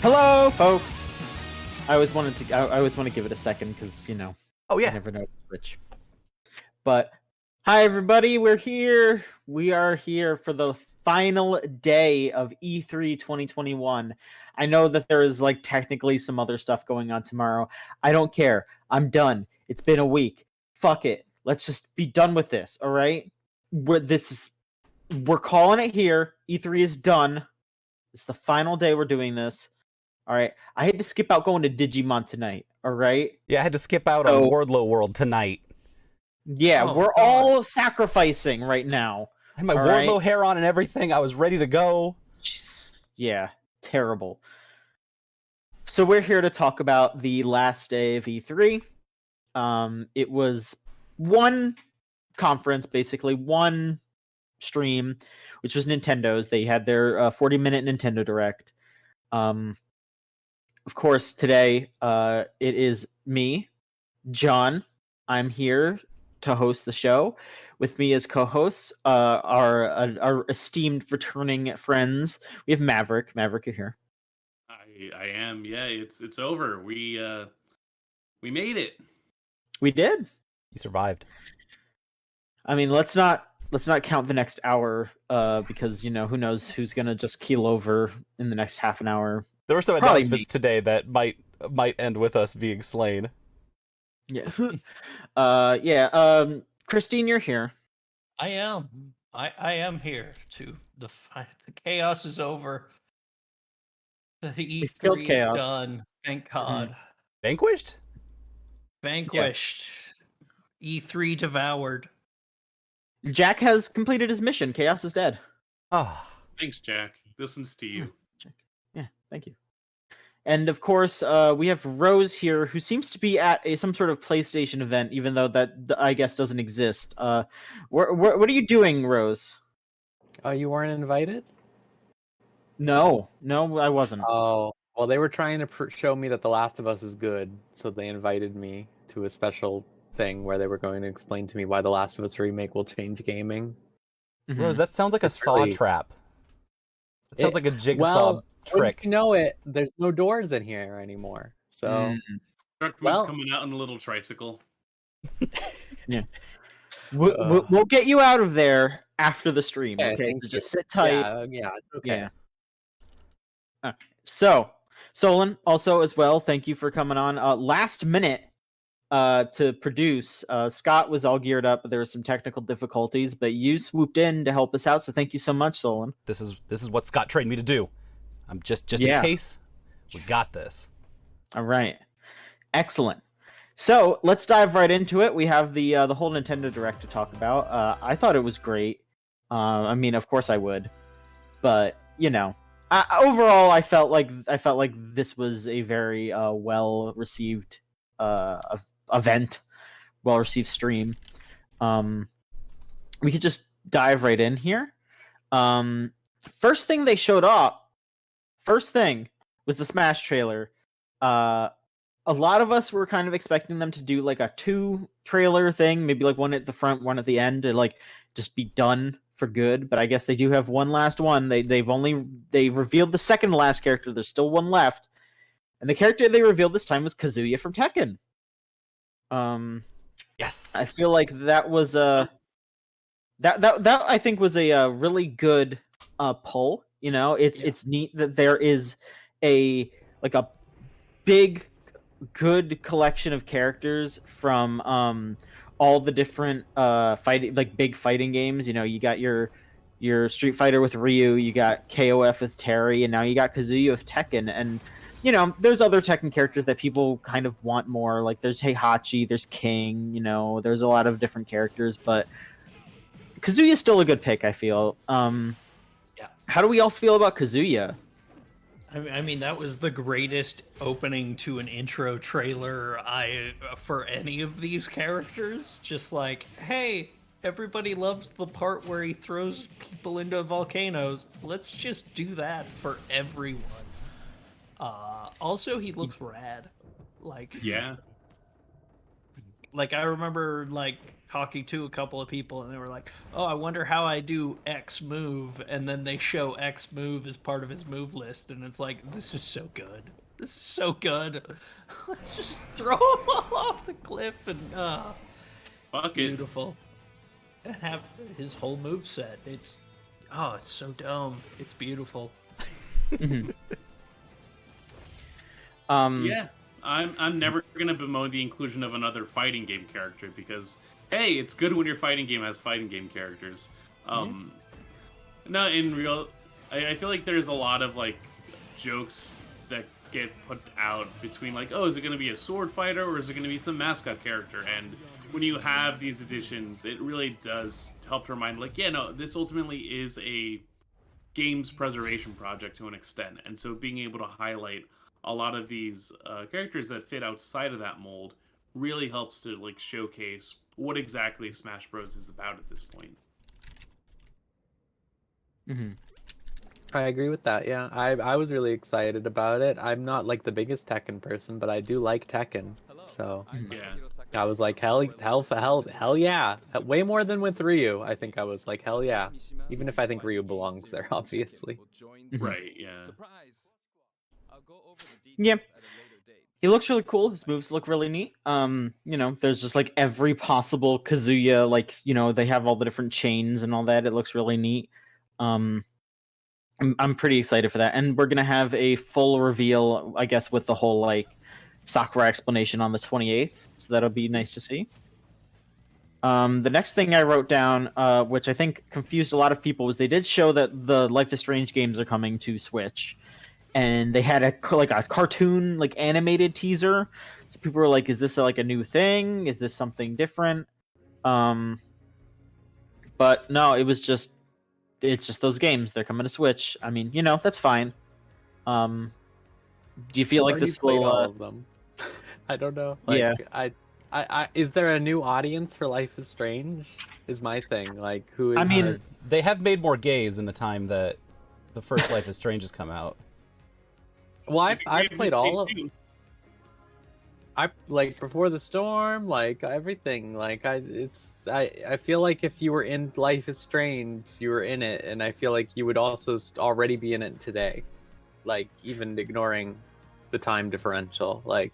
Hello, folks. I always wanted to. I always want to give it a second because Oh you yeah. never know which. But hi, everybody. We're here. We are here for the final day of E3 2021. I know that there is technically some other stuff going on tomorrow. I don't care. I'm done. It's been a week. Fuck it. Let's just be done with this. All right. We're calling it here. E3 is done. It's the final day we're doing this. All right. I had to skip out going to Digimon tonight. All right. Yeah, I had to skip out on Wardlow World tonight. Yeah, Oh, we're God. all sacrificing right now. I had my All Wardlow right? hair on and everything. I was ready to go. Yeah, terrible. So we're here to talk about the last day of E3. It was one conference, basically one stream, which was Nintendo's. They had their 40-minute Nintendo Direct. Of course, today it is me, John. I'm here to host the show. With me as co-hosts our esteemed returning friends. We have Maverick. Maverick, you're here. I am. Yeah, it's over. We made it. We did. You survived. I mean, let's not count the next hour because who knows who's gonna just keel over in the next half an hour. There were some Probably announcements today that might end with us being slain. Yeah. Yeah. Christine, you're here. I am. I am here to the chaos is over. The killed E3 is chaos. done. Thank God. Vanquished? Vanquished. E3 devoured. Jack has completed his mission. Chaos is dead. Oh. Thanks, Jack. This one's to you. Yeah, thank you. And of course, we have Rose here, who seems to be at some sort of PlayStation event, even though that I guess doesn't exist. What are you doing, Rose? Oh, you weren't invited? No, I wasn't. Oh, well, they were trying to show me that The Last of Us is good, so they invited me to a special thing where they were going to explain to me why The Last of Us remake will change gaming. Mhm. Rose, that sounds like a It's saw really- trap. It sounds like a jigsaw Well, trick. wouldn't you know it, there's no doors in here anymore. So, Truckman's Well- coming out on a little tricycle. We'll get you out of there after the stream. Okay, Okay, thank so you. just sit tight. yeah, okay. Yeah. So, Solon, also as well, thank you for coming on. Last minute to produce. Scott was all geared up, but there were some technical difficulties, but you swooped in to help us out, so thank you so much, Solon. This is what Scott trained me to do. I'm just Yeah. in case. We got this. All right. Excellent. So let's dive right into it. We have the whole Nintendo Direct to talk about. I thought it was great. I mean, of course I would, but overall, I felt like this was a very well received event, well received stream. We could just dive right in here. First thing they showed up. First thing was the Smash trailer. A lot of us were kind of expecting them to do a 2 trailer thing, maybe one at the front, one at the end, to just be done for good. But I guess they do have one last one. They revealed the second to last character. There's still one left, and the character they revealed this time was Kazuya from Tekken. Yes. I feel like that was that I think was a really good pull. It's neat that there is a big good collection of characters from all the different big fighting games. You got your Street Fighter with Ryu, you got KOF with Terry, and now you got Kazuya with Tekken. And there's other Tekken characters that people kind of want more. Like there's Heihachi, there's King. There's a lot of different characters, but Kazuya's still a good pick, I feel. Yeah. How do we all feel about Kazuya? I mean, that was the greatest opening to an intro trailer for any of these characters. Just hey, everybody loves the part where he throws people into volcanoes. Let's just do that for everyone. Also, he looks rad. Yeah. I remember talking to a couple of people, and they were like, "Oh, I wonder how I do X move," and then they show X move as part of his move list, and it's like, this is so good. This is so good. Let's just throw him off the cliff and Fuck it's it. beautiful. And have his whole move set. It's so dumb. It's beautiful. Yeah, I'm never gonna bemoan the inclusion of another fighting game character because hey, it's good when your fighting game has fighting game characters. No, in real, I feel like there's a lot of like jokes that get put out between like, oh, is it gonna be a sword fighter or is it gonna be some mascot character? And when you have these additions, it really does help to remind like, yeah, no, this ultimately is a games preservation project to an extent, and so being able to highlight a lot of these characters that fit outside of that mold really helps to like showcase what exactly Smash Bros is about at this point. I agree with that. Yeah, I was really excited about it. I'm not like the biggest Tekken person, but I do like Tekken. So Yeah. I was like, hell yeah. Way more than with Ryu. I think I was like, hell yeah. Even if I think Ryu belongs there, obviously. Right, yeah. Yeah. He looks really cool. His moves look really neat. There's just like every possible Kazuya, like, they have all the different chains and all that. It looks really neat. I'm pretty excited for that. And we're gonna have a full reveal, I guess, with the whole like Sakura explanation on the 28th. So that'll be nice to see. The next thing I wrote down, which I think confused a lot of people, was they did show that the Life is Strange games are coming to Switch, and they had a cartoon, like animated teaser. So people were like, "Is this like a new thing? Is this something different?" But no, it's just those games. They're coming to Switch. I mean, that's fine. Do you feel like this played will? all of them? I don't know. Like, Yeah. I is there a new audience for Life is Strange? Is my thing. Like, who is? I mean, They have made more gays in the time that the first Life is Strange has come out. well, I've played all of. I like Before the Storm, like everything. Like I feel like if you were in Life is Strange, you were in it, and I feel like you would also already be in it today. Like even ignoring the time differential, like.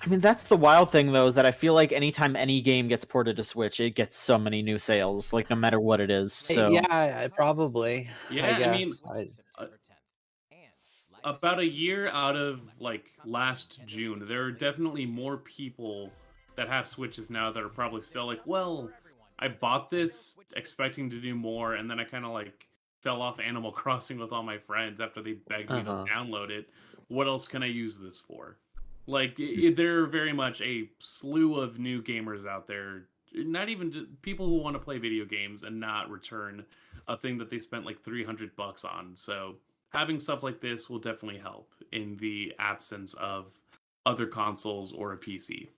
I mean, that's the wild thing, though, is that I feel like anytime any game gets ported to Switch, it gets so many new sales, like no matter what it is. So Yeah, probably. Yeah, I mean, guess. about a year out of like last June, there are definitely more people that have Switches now that are probably still like, well, I bought this expecting to do more, and then I kind of like fell off Animal Crossing with all my friends after they begged me to download it. What else can I use this for? Like, there are very much a slew of new gamers out there, not even people who want to play video games and not return a thing that they spent like $300 on. So having stuff like this will definitely help in the absence of other consoles or a PC.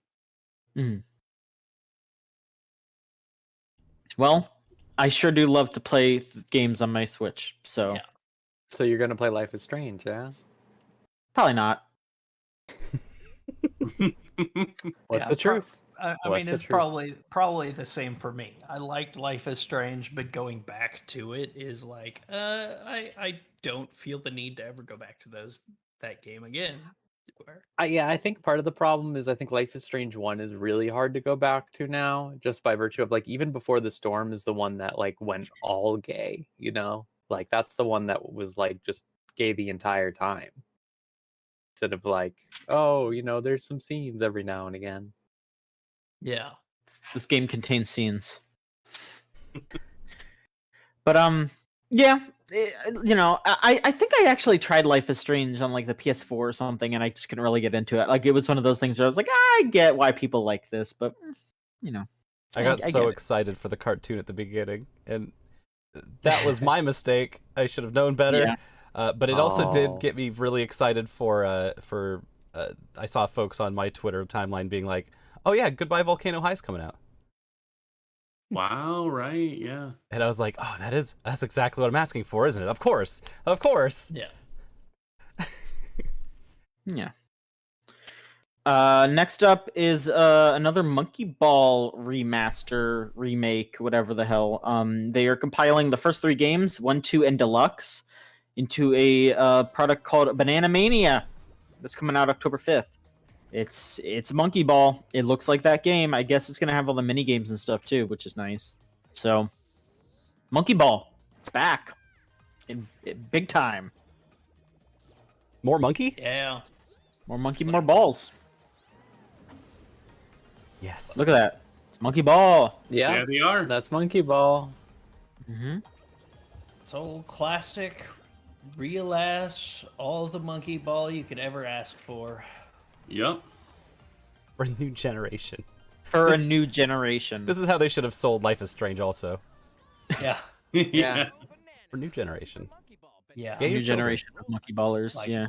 Well, I sure do love to play games on my Switch, so Yeah. So you're gonna play Life is Strange, yeah? probably not. What's Yeah, the truth? I What's mean, the it's truth? probably the same for me. I liked Life is Strange, but going back to it is like, I don't feel the need to ever go back to that game again. I think part of the problem is I think Life is Strange 1 is really hard to go back to now, just by virtue of like even Before the Storm is the one that like went all gay, Like that's the one that was like just gay the entire time. Instead of like, oh, there's some scenes every now and again. Yeah. This game contains scenes. But yeah, I think I actually tried Life is Strange on like the PS4 or something, and I just couldn't really get into it. Like it was one of those things where I was like, I get why people like this, but I got so get it. excited for the cartoon at the beginning, and that was my mistake. I should have known better. Yeah. But it also Oh. did get me really excited for I saw folks on my Twitter timeline being like, "Oh yeah, Goodbye Volcano High's coming out," Wow, right, yeah. and I was like, "Oh, that's exactly what I'm asking for, isn't it? Of course." Yeah. Yeah. Next up is another Monkey Ball remaster, remake, whatever the hell. They are compiling the first 3 games, 1, 2, and Deluxe, into a product called Banana Mania. That's coming out October 5th. It's Monkey Ball. It looks like that game. I guess it's gonna have all the mini games and stuff too, which is nice. So, Monkey Ball, it's back, in big time. More monkey? Yeah. More monkey, more balls. Yes. Look at that. It's Monkey Ball. Yeah, Yeah, they are. that's Monkey Ball. Mm-hmm. It's old classic, real ass, all the Monkey Ball you could ever ask for. Yep. For a new generation. For This- a new generation. This is how they should have sold Life is Strange also. Yeah. Yeah. For new generation. Yeah. Get new your children. generation of Monkey Ballers. Like- Yeah.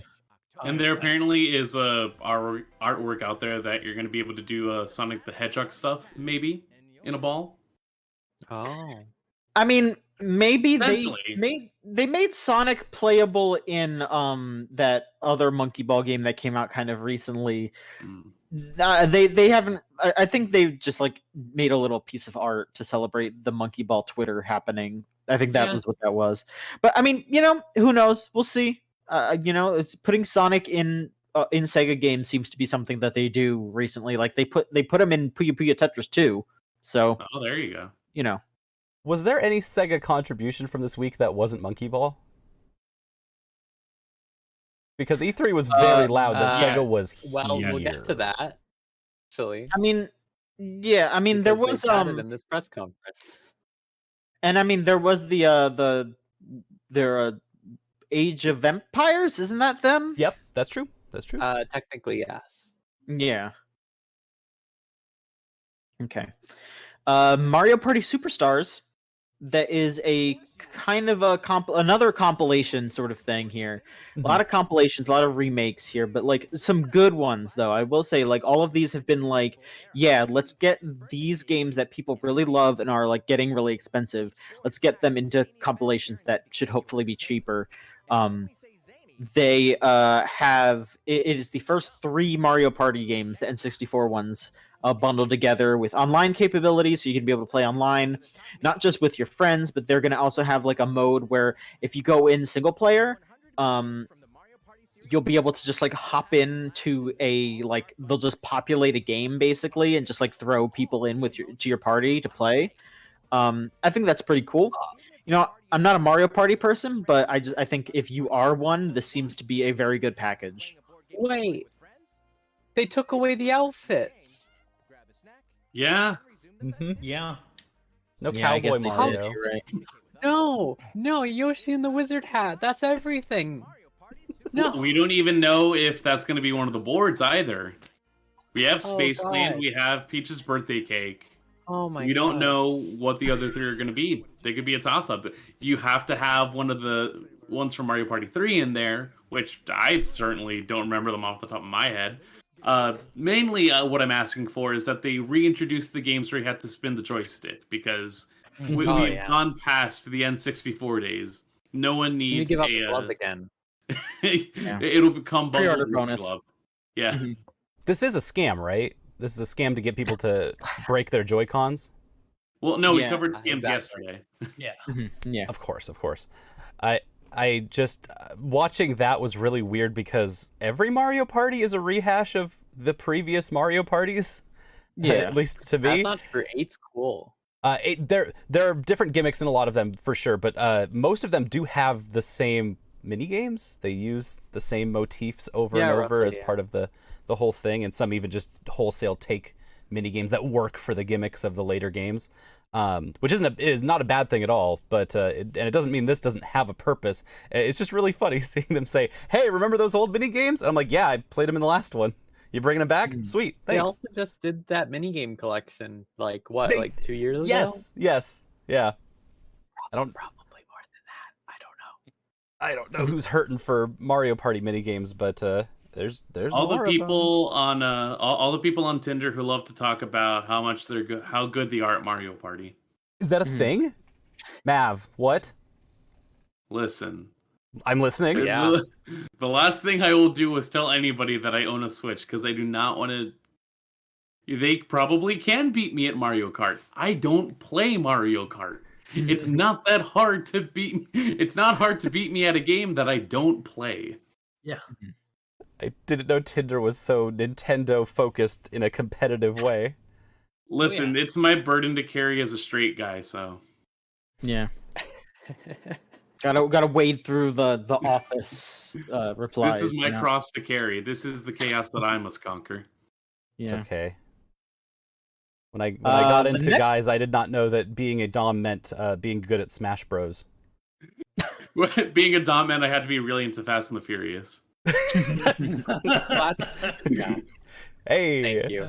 And there apparently is a artwork out there that you're going to be able to do Sonic the Hedgehog stuff, maybe, in a ball. Oh. I mean, maybe Eventually. they made Sonic playable in that other Monkey Ball game that came out kind of recently. Mm. They haven't. I think they've just like made a little piece of art to celebrate the Monkey Ball Twitter happening. I think that Yeah. was what that was. But I mean, who knows? We'll see. It's putting Sonic in Sega games seems to be something that they do recently. Like they put him in Puyo Puyo Tetris 2. So Oh, there you go. Was there any Sega contribution from this week that wasn't Monkey Ball? Because E3 was very loud that yes. Sega was Well, here. we'll get to that. Actually, I mean, yeah. I mean, there because was they had it in this press conference. and I mean there was their Age of Empires. Isn't that them? Yep, that's true. That's true. Technically, yes. Yeah. Okay. Mario Party Superstars. That is a kind of another compilation sort of thing here. A lot of compilations, a lot of remakes here, but like some good ones though. I will say, like all of these have been like, yeah, let's get these games that people really love and are like getting really expensive. Let's get them into compilations that should hopefully be cheaper. They have it is the first 3 Mario Party games, the N64 ones, bundled together with online capabilities, so you can be able to play online, not just with your friends, but they're going to also have like a mode where if you go in single player, you'll be able to just like hop into they'll just populate a game basically and just like throw people in to your party to play. I think that's pretty cool. I'm not a Mario Party person, but I think if you are one, this seems to be a very good package. Wait, they took away the outfits. Yeah. Yeah. No Yeah, I guess Cowboy they did, Mario. you're right. No, Yoshi and the Wizard Hat. That's everything. No. We don't even know if that's going to be one of the boards either. We have Oh, Spaceland, God. we have Peach's Birthday Cake. Oh my god. We don't know what the other 3 are going to be. They could be a toss-up. You have to have one of the ones from Mario Party 3 in there, which I certainly don't remember them off the top of my head. Mainly, what I'm asking for is that they reintroduce the games where you have to spin the joystick, because we've gone past the N64 days. No one You needs give up the glove again. It'll become Pre-order Bundle bonus. Glove. Yeah. Mhm. This is a scam, right? This is a scam to get people to break their Joy-Cons? Well, no, we Yeah, covered scams exactly. yesterday. Yeah. Yeah. Of course. I just watching that was really weird because every Mario Party is a rehash of the previous Mario Parties. Yeah. At least to me. That's not true. 8's cool. There are different gimmicks in a lot of them for sure, but most of them do have the same mini games. They use the same motifs over and over roughly, as part of the whole thing, and some even just wholesale take mini games that work for the gimmicks of the later games. Which is not a bad thing at all, but it doesn't mean this doesn't have a purpose. It's just really funny seeing them say, "Hey, remember those old mini games?" And I'm like, "Yeah, I played them in the last one. You bringing them back? Sweet, They thanks." also just did that minigame collection, like 2 years ago? Yes, yeah. Probably more than that. I don't know who's hurting for Mario Party mini games, but there's All more the of people on all the people on Tinder who love to talk about how much they're good, how good they are at Mario Party. them. Is that a thing? Mav, what? Listen, I'm listening. Yeah. The last thing I will do is tell anybody that I own a Switch because I do not want to. They probably can beat me at Mario Kart. I don't play Mario Kart. It's not that hard to beat. It's not hard to beat me at a game that I don't play. Yeah. I didn't know Tinder was so Nintendo focused in a competitive way. Listen, it's my burden to carry as a straight guy, so. Yeah. Gotta wade through the office replies. This is my cross to carry. This is the chaos that I must conquer. It's Yeah. okay. When I got into the guys, I did not know that being a dom meant being good at Smash Bros. Being a dom man, I had to be really into Fast and the Furious. Yeah. Hey, Thank you.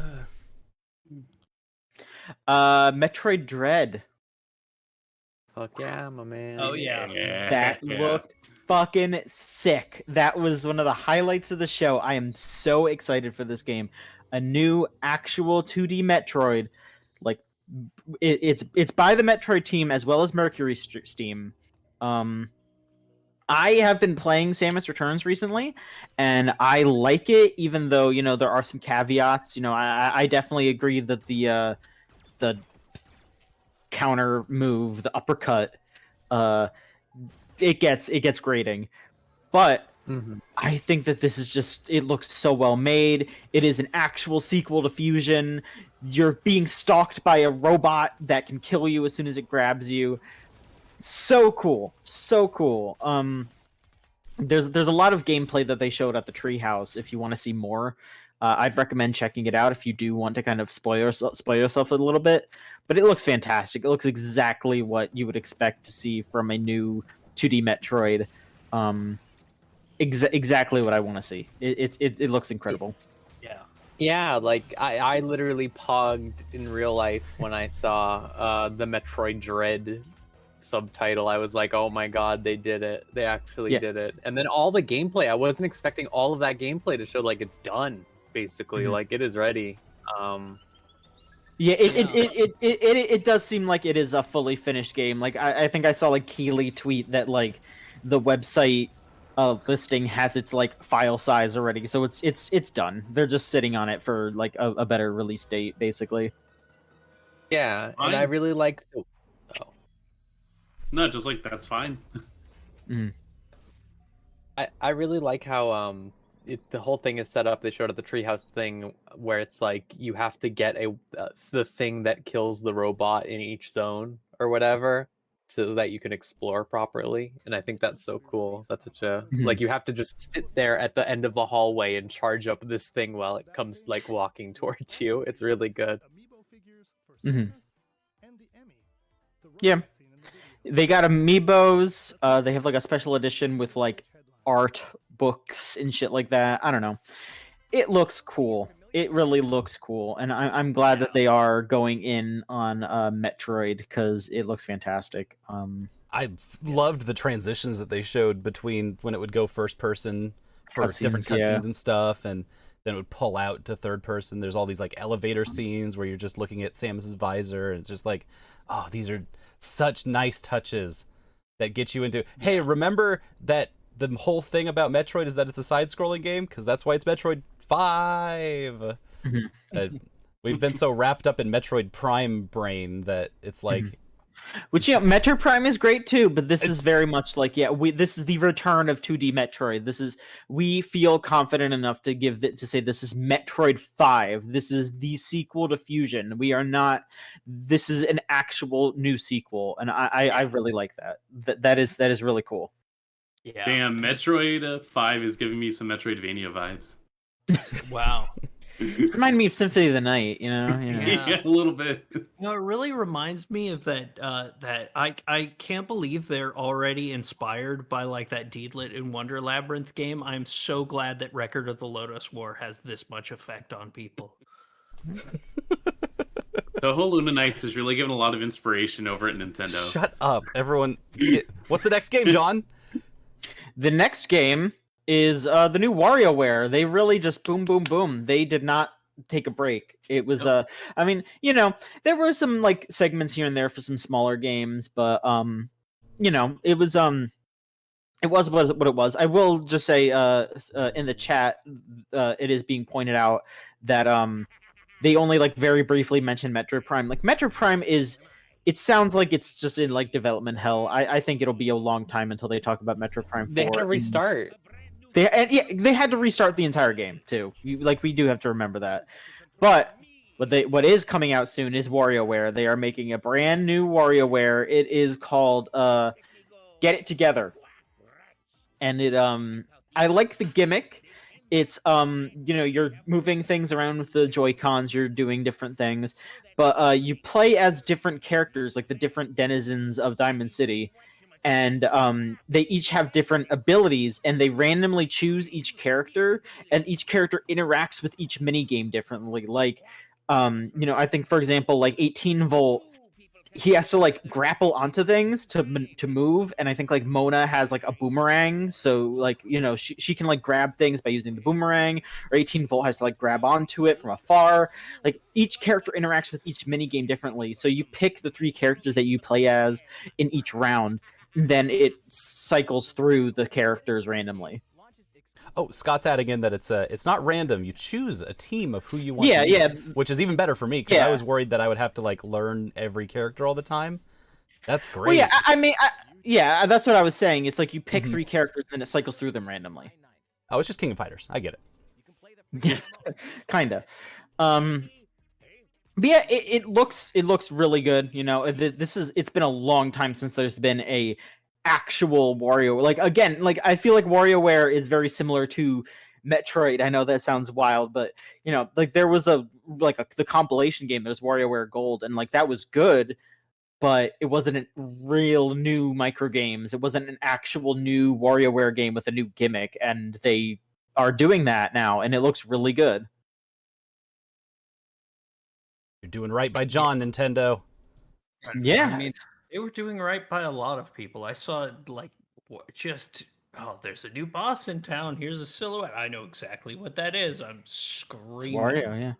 Metroid Dread. Fuck yeah, my man. Oh yeah. That looked fucking sick. That was one of the highlights of the show. I am so excited for this game. A new actual 2D Metroid. Like it's by the Metroid team as well as Mercury Steam. I have been playing Samus Returns recently, and I like it, even though, you know, there are some caveats. You know, I definitely agree that the counter move, the uppercut, it gets grating. But I think that this is just, it looks so well made. It is an actual sequel to Fusion. You're being stalked by a robot that can kill you as soon as it grabs you. So cool. So cool. There's a lot of gameplay that they showed at the Treehouse. If you want to see more, I'd recommend checking it out if you do want to kind of spoil yourself a little bit. But it looks fantastic. It looks exactly what you would expect to see from a new 2D Metroid. Exactly what I want to see. It looks incredible. Yeah. Yeah, like I literally pogged in real life when I saw the Metroid Dread subtitle. I was like, oh my god, they did it. They actually did it. And then all the gameplay, I wasn't expecting all of that gameplay to show like it's done, basically. Like it is ready. Yeah, it does seem like it is a fully finished game. Like I think I saw like Keeley tweet that like the website listing has its like file size already, so it's done. They're just sitting on it for like a better release date, basically. Yeah, and I really like. No, just like that's fine. I really like how the whole thing is set up. They showed at the Treehouse thing where it's like you have to get the thing that kills the robot in each zone or whatever, so that you can explore properly. And I think that's so cool. That's such a like you have to just sit there at the end of the hallway and charge up this thing while it comes like walking towards you. It's really good. Yeah. They got amiibos. They have like a special edition with like art books and shit like that. I don't know. It looks cool. It really looks cool, and I'm glad that they are going in on Metroid because it looks fantastic. I loved the transitions that they showed between when it would go first person for different cutscenes and stuff, and then it would pull out to third person. There's all these like elevator scenes where you're just looking at Samus's visor, and it's just like, oh, these are such nice touches that get you into, hey, remember that the whole thing about Metroid is that it's a side-scrolling game? Because that's why it's Metroid 5. We've been so wrapped up in Metroid Prime brain that it's like... Which, you know, Metroid Prime is great too, but this is very much like, this is the return of 2D Metroid. We feel confident enough to say this is Metroid 5. This is the sequel to Fusion. We are not, this is an actual new sequel, and I really like that. That is really cool. Yeah. Damn, Metroid 5 is giving me some Metroidvania vibes. Wow. Remind me of Symphony of the Night, you know? Yeah, a little bit. You know, it really reminds me of that. That I can't believe they're already inspired by like that Deedlit and Wonder Labyrinth game. I'm so glad that Record of the Lotus War has this much effect on people. The whole Luna Knights is really giving a lot of inspiration over at Nintendo. Shut up, everyone. What's the next game, John? The next game is the new WarioWare. They really just boom, boom, boom. They did not take a break. It was, I mean, you know, there were some like segments here and there for some smaller games, but, you know, it was, It was what it was. I will just say in the chat, it is being pointed out that they only like very briefly mentioned Metro Prime. Like Metro Prime is, it sounds like it's just in like development hell. I think it'll be a long time until they talk about Metro Prime 4. They had to restart. They had to restart the entire game too. We do have to remember that. But what is coming out soon is WarioWare. They are making a brand new WarioWare. It is called Get It Together. And I like the gimmick. It's you're moving things around with the Joy-Cons, you're doing different things, but you play as different characters, like the different denizens of Diamond City, and they each have different abilities, and they randomly choose each character, and each character interacts with each mini game differently. Like I think, for example, like 18-volt, he has to like grapple onto things to move, and I think like Mona has like a boomerang, so like she can like grab things by using the boomerang, or 18-volt has to like grab onto it from afar. Like each character interacts with each mini game differently, so you pick the 3 characters that you play as in each round, and then it cycles through the characters randomly. Oh, Scott's adding in that it's not random. You choose a team of who you want to use, which is even better for me, because I was worried that I would have to like learn every character all the time. That's great. Well, yeah, I mean, that's what I was saying. It's like you pick 3 characters and it cycles through them randomly. Oh, it's just King of Fighters. I get it. Yeah, kinda. But yeah, it looks really good. It's been a long time since there's been a actual Wario. Like again, like I feel like WarioWare is very similar to Metroid. I know that sounds wild, but like there was the compilation game. There's WarioWare Gold, and like that was good, but it wasn't a real new micro games. It wasn't an actual new WarioWare game with a new gimmick, and they are doing that now, and it looks really good. You're doing right by John, Nintendo. Yeah, I mean, they were doing right by a lot of people. I saw like there's a new boss in town. Here's a silhouette. I know exactly what that is. I'm screaming. It's Wario, yeah. It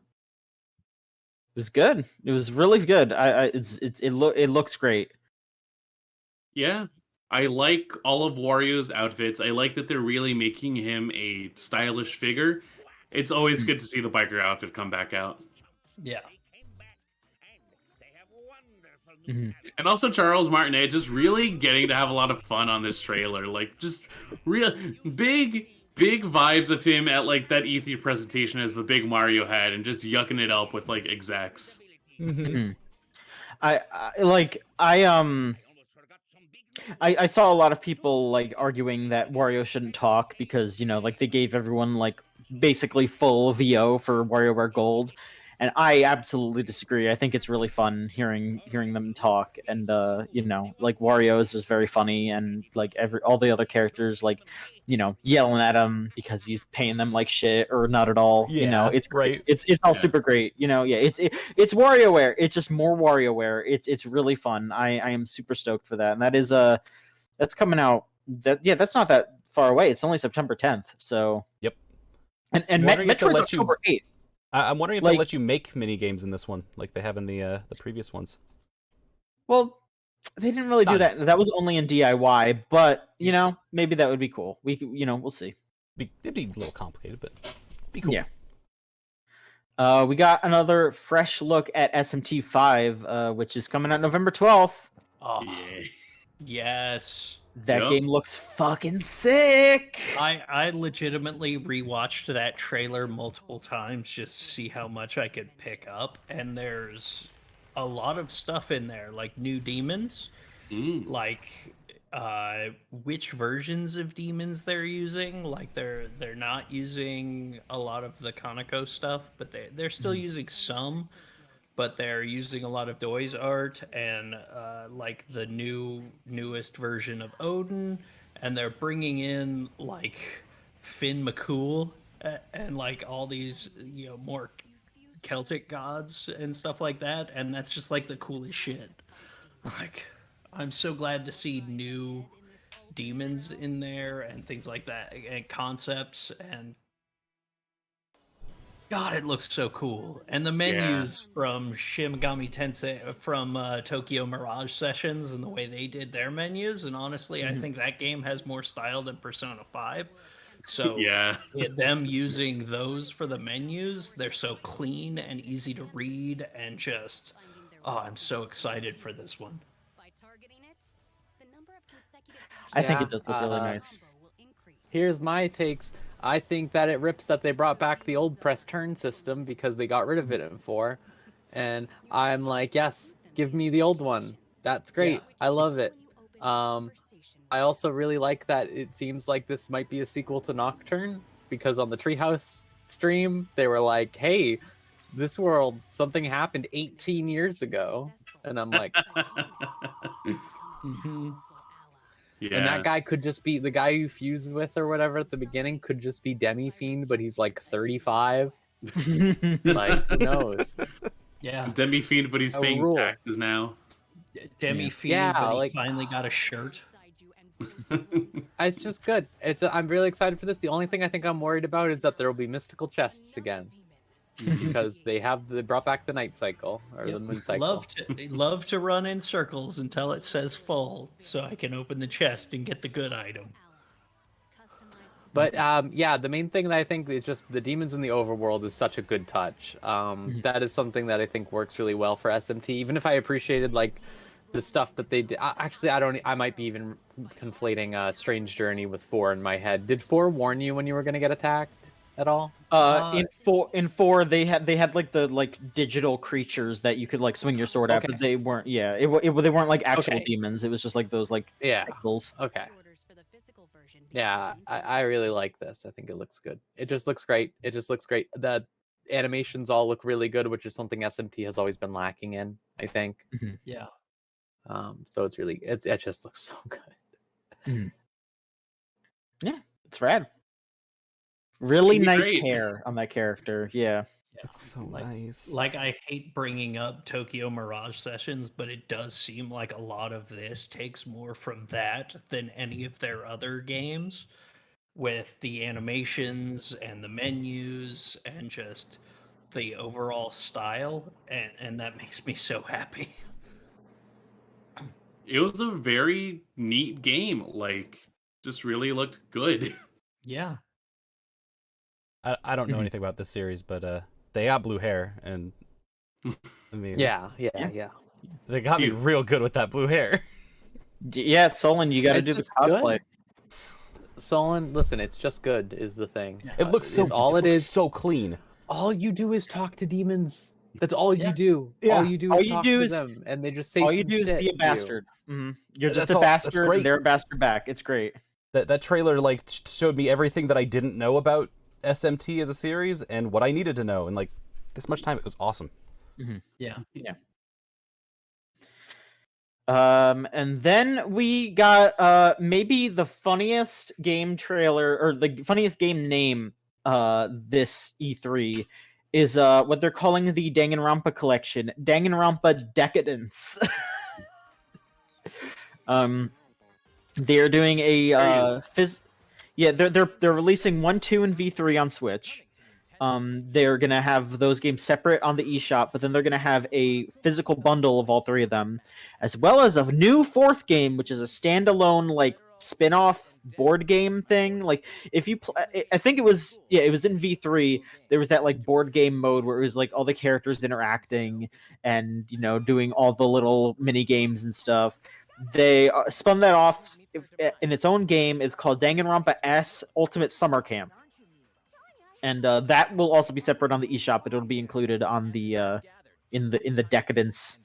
was good. It was really good. It looks great. Yeah, I like all of Wario's outfits. I like that they're really making him a stylish figure. It's always good to see the biker outfit come back out. Yeah. Mm-hmm. And also Charles Martinet just really getting to have a lot of fun on this trailer. Like just real big vibes of him at like that E3 presentation as the big Mario had, and just yucking it up with like execs. Mm-hmm. I saw a lot of people like arguing that Wario shouldn't talk because like they gave everyone like basically full VO for WarioWare Gold. And I absolutely disagree. I think it's really fun hearing them talk, and like Wario is just very funny, and like all the other characters like yelling at him because he's paying them like shit or not at all. Yeah, it's great. It's all super great. It's WarioWare. It's just more WarioWare. It's really fun. I am super stoked for that, and that is that's coming out. That's not that far away. It's only September 10th. So yep. And Metroid's October 8th. I'm wondering if they'll let you make mini games in this one, like they have in the previous ones. Well, they didn't really do that. That was only in DIY, but maybe that would be cool. We we'll see. It'd be a little complicated, but be cool. Yeah. We got another fresh look at SMT5, which is coming out November 12th. Oh, yeah. Yes. That game looks fucking sick. I legitimately rewatched that trailer multiple times just to see how much I could pick up, and there's a lot of stuff in there, like new demons, like which versions of demons they're using. Like they're not using a lot of the Conoco stuff, but they're still using some. But they're using a lot of Doi's art and like the newest version of Odin, and they're bringing in like Finn McCool and like all these more Celtic gods and stuff like that, and that's just like the coolest shit. Like I'm so glad to see new demons in there and things like that, and concepts, and God, it looks so cool. And the menus from Shin Megami Tensei, from Tokyo Mirage Sessions, and the way they did their menus. And honestly, I think that game has more style than Persona 5. So them using those for the menus, they're so clean and easy to read, and just, I'm so excited for this one. I think it does look really nice. Here's my takes. I think that it rips that they brought back the old press turn system because they got rid of it in 4. And I'm like, yes, give me the old one. That's great. Yeah. I love it. I also really like that it seems like this might be a sequel to Nocturne, because on the Treehouse stream, they were like, hey, this world, something happened 18 years ago. And I'm like... Yeah. And that guy could just be the guy you fused with or whatever at the beginning, could just be Demi Fiend, but he's like 35. Like, who knows? Yeah. Demi Fiend, but he's paying taxes now. Demi Fiend, but he finally got a shirt. It's just good. I'm really excited for this. The only thing I think I'm worried about is that there will be mystical chests again. Because they brought back the night cycle or the moon cycle. Love to run in circles until it says full, so I can open the chest and get the good item. But the main thing that I think is just the demons in the overworld is such a good touch. That is something that I think works really well for SMT. Even if I appreciated like the stuff that they did. Actually, I might be even conflating Strange Journey with 4 in my head. Did 4 warn you when you were going to get attacked at all? In 4 they had like the digital creatures that you could like swing your sword at, but they weren't they weren't like actual demons. It was just like those pixels. Okay. Yeah, I really like this. I think it looks good. It just looks great. The animations all look really good, which is something SMT has always been lacking in, I think. Mm-hmm. Yeah. So it just looks so good. Mm-hmm. Yeah, it's rad. Really nice great hair on that character. Yeah. It's so nice. Like, I hate bringing up Tokyo Mirage Sessions, but it does seem like a lot of this takes more from that than any of their other games, with the animations and the menus and just the overall style, and that makes me so happy. It was a very neat game. Like, just really looked good. Yeah. I don't know anything about this series, but they got blue hair, and I mean, yeah. They got me real good with that blue hair. Yeah, Solon, you got to do the cosplay. Solon, listen, it's just good is the thing. It looks so so clean. All you do is talk to demons. That's all you do. Yeah. All you do is talk to them, and they just say all you do is be a bastard. You're just a bastard. And they're a bastard back. It's great. That trailer showed me everything that I didn't know about SMT as a series and what I needed to know, and like this much time, it was awesome. Mm-hmm. Yeah. And then we got maybe the funniest game trailer, or the funniest game name this E3 is what they're calling the Danganronpa collection, Danganronpa Decadence. They're doing a they're releasing 1, 2, and V3 on Switch. They're gonna have those games separate on the eShop, but then they're gonna have a physical bundle of all 3 of them, as well as a new 4th game, which is a standalone spin-off board game thing. Like, if you I think it was in V3. There was that board game mode where it was all the characters interacting and doing all the little mini games and stuff. They spun that off in its own game. It's called Danganronpa S Ultimate Summer Camp, and that will also be separate on the eShop, but it'll be included on the in the Decadence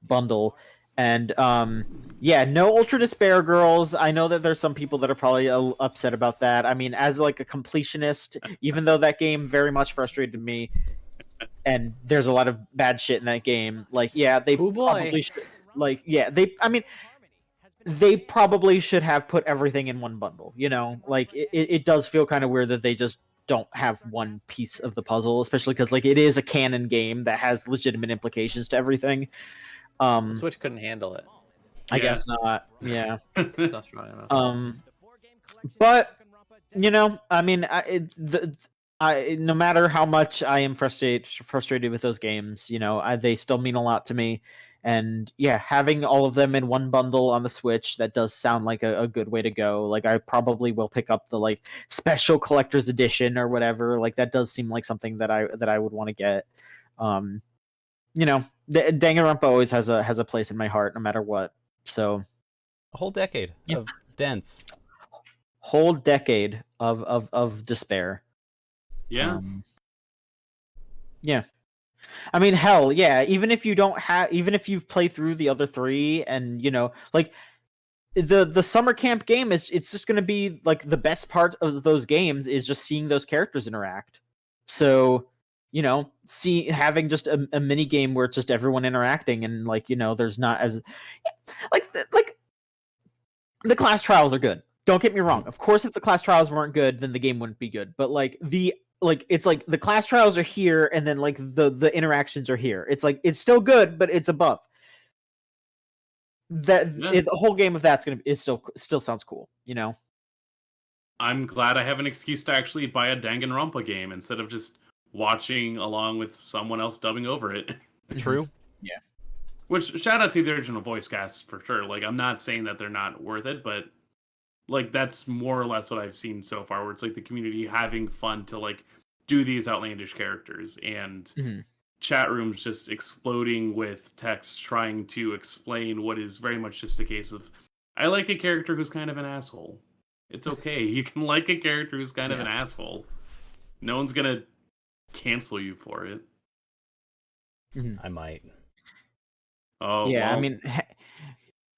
bundle. And no Ultra Despair Girls. I know that there's some people that are probably upset about that. I mean, as a completionist, even though that game very much frustrated me, and there's a lot of bad shit in that game. They probably should, they probably should have put everything in one bundle. It does feel kind of weird that they just don't have one piece of the puzzle, especially because it is a canon game that has legitimate implications to everything. The Switch couldn't handle it. I guess not. Yeah. It's not strong enough. But I mean, no matter how much I am frustrated with those games, they still mean a lot to me. And yeah, having all of them in one bundle on the Switch, that does sound like a good way to go. Like, I probably will pick up the like special collector's edition or whatever. Like, that does seem like something that I would want to get. Danganronpa always has a place in my heart, no matter what. So A whole decade of dents. whole decade of despair. Yeah. Yeah. I mean, hell, yeah. Even if you've played through the other three, and like the summer camp game it's just going to be like the best part of those games is just seeing those characters interact. So having just a mini game where it's just everyone interacting, and like there's not as like the class trials are good. Don't get me wrong. Of course, if the class trials weren't good, then the game wouldn't be good. But it's like the class trials are here, and then like the interactions are here. It's like it's still good, but it's above. The whole game of that's still sounds cool. I'm glad I have an excuse to actually buy a Danganronpa game instead of just watching along with someone else dubbing over it. True. Yeah. Which, shout out to the original voice cast for sure. Like, I'm not saying that they're not worth it, but like that's more or less what I've seen so far, where it's like the community having fun to like do these outlandish characters, and chat rooms just exploding with text trying to explain what is very much just a case of, I like a character who's kind of an asshole. It's okay. You can like a character who's kind of an asshole. No one's gonna cancel you for it. I might. Oh yeah. well. I mean,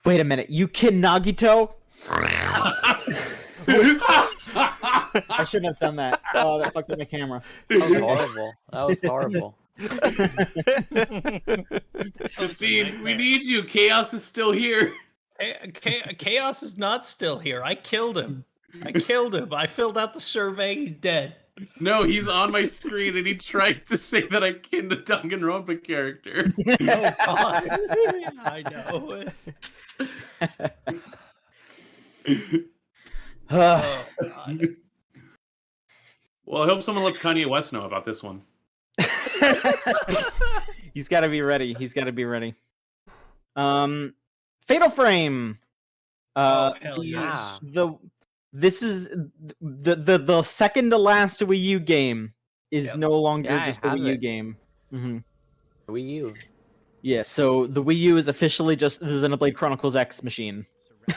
wait a minute. You kid Nagito? I shouldn't have done that. Oh, that fucked up my camera. That was horrible. That was horrible. Justine, we need you. Chaos is still here. Chaos is not still here. I killed him. I filled out the survey. He's dead. No, he's on my screen, and he tried to say that I killed a Danganronpa character. Oh God! I know it. Oh, God. Well, I hope someone lets Kanye West know about this one. He's got to be ready. Fatal Frame. Hell yes. This is the second to last Wii U game is no longer just the Wii U game. Mm-hmm. Wii U. Yeah, so the Wii U is officially just the Xenoblade Chronicles X machine.